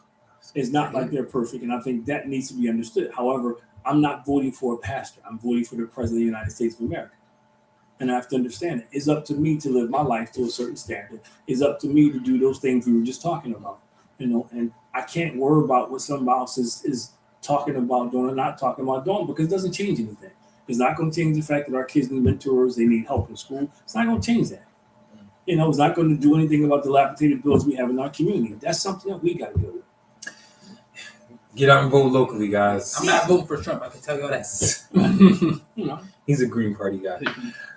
S2: It's not like they're perfect, and I think that needs to be understood. However, I'm not voting for a pastor. I'm voting for the President of the United States of America. And I have to understand it. It's up to me to live my life to a certain standard. It's up to me to do those things we were just talking about. And I can't worry about what somebody else is talking about doing or not talking about doing because it doesn't change anything. It's not going to change the fact that our kids need mentors, they need help in school. It's not going to change that. It's not going to do anything about the dilapidated buildings we have in our community. That's something that we got to deal with.
S1: Get out and vote locally, guys.
S4: I'm not voting for Trump. I can tell you all that.
S1: He's a Green Party guy.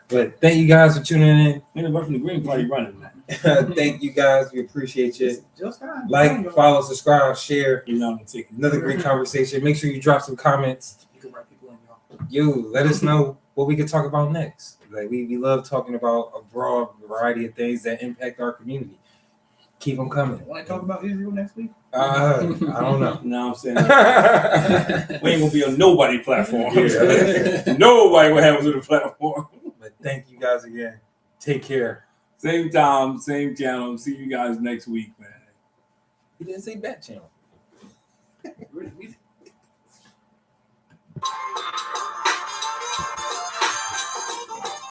S1: But thank you guys for tuning in.
S2: Anybody from the Green Party running, man.
S1: Thank you guys. We appreciate you.
S4: Just kind of-
S1: Like, follow, subscribe, share.
S2: I'm taking
S1: Another great conversation. Make sure you drop some comments.
S4: You can write people in, y'all.
S1: Yo, let us know what we can talk about next. Like we love talking about a broad variety of things that impact our community. Keep them coming.
S4: Want to talk about Israel next week?
S1: I don't know.
S2: No, I'm saying we ain't gonna be on nobody platform.
S1: Yeah.
S2: Nobody will have us on the platform.
S1: But thank you guys again. Take care.
S2: Same time, same channel. See you guys next week, man.
S1: He didn't say bat channel.
S4: Really?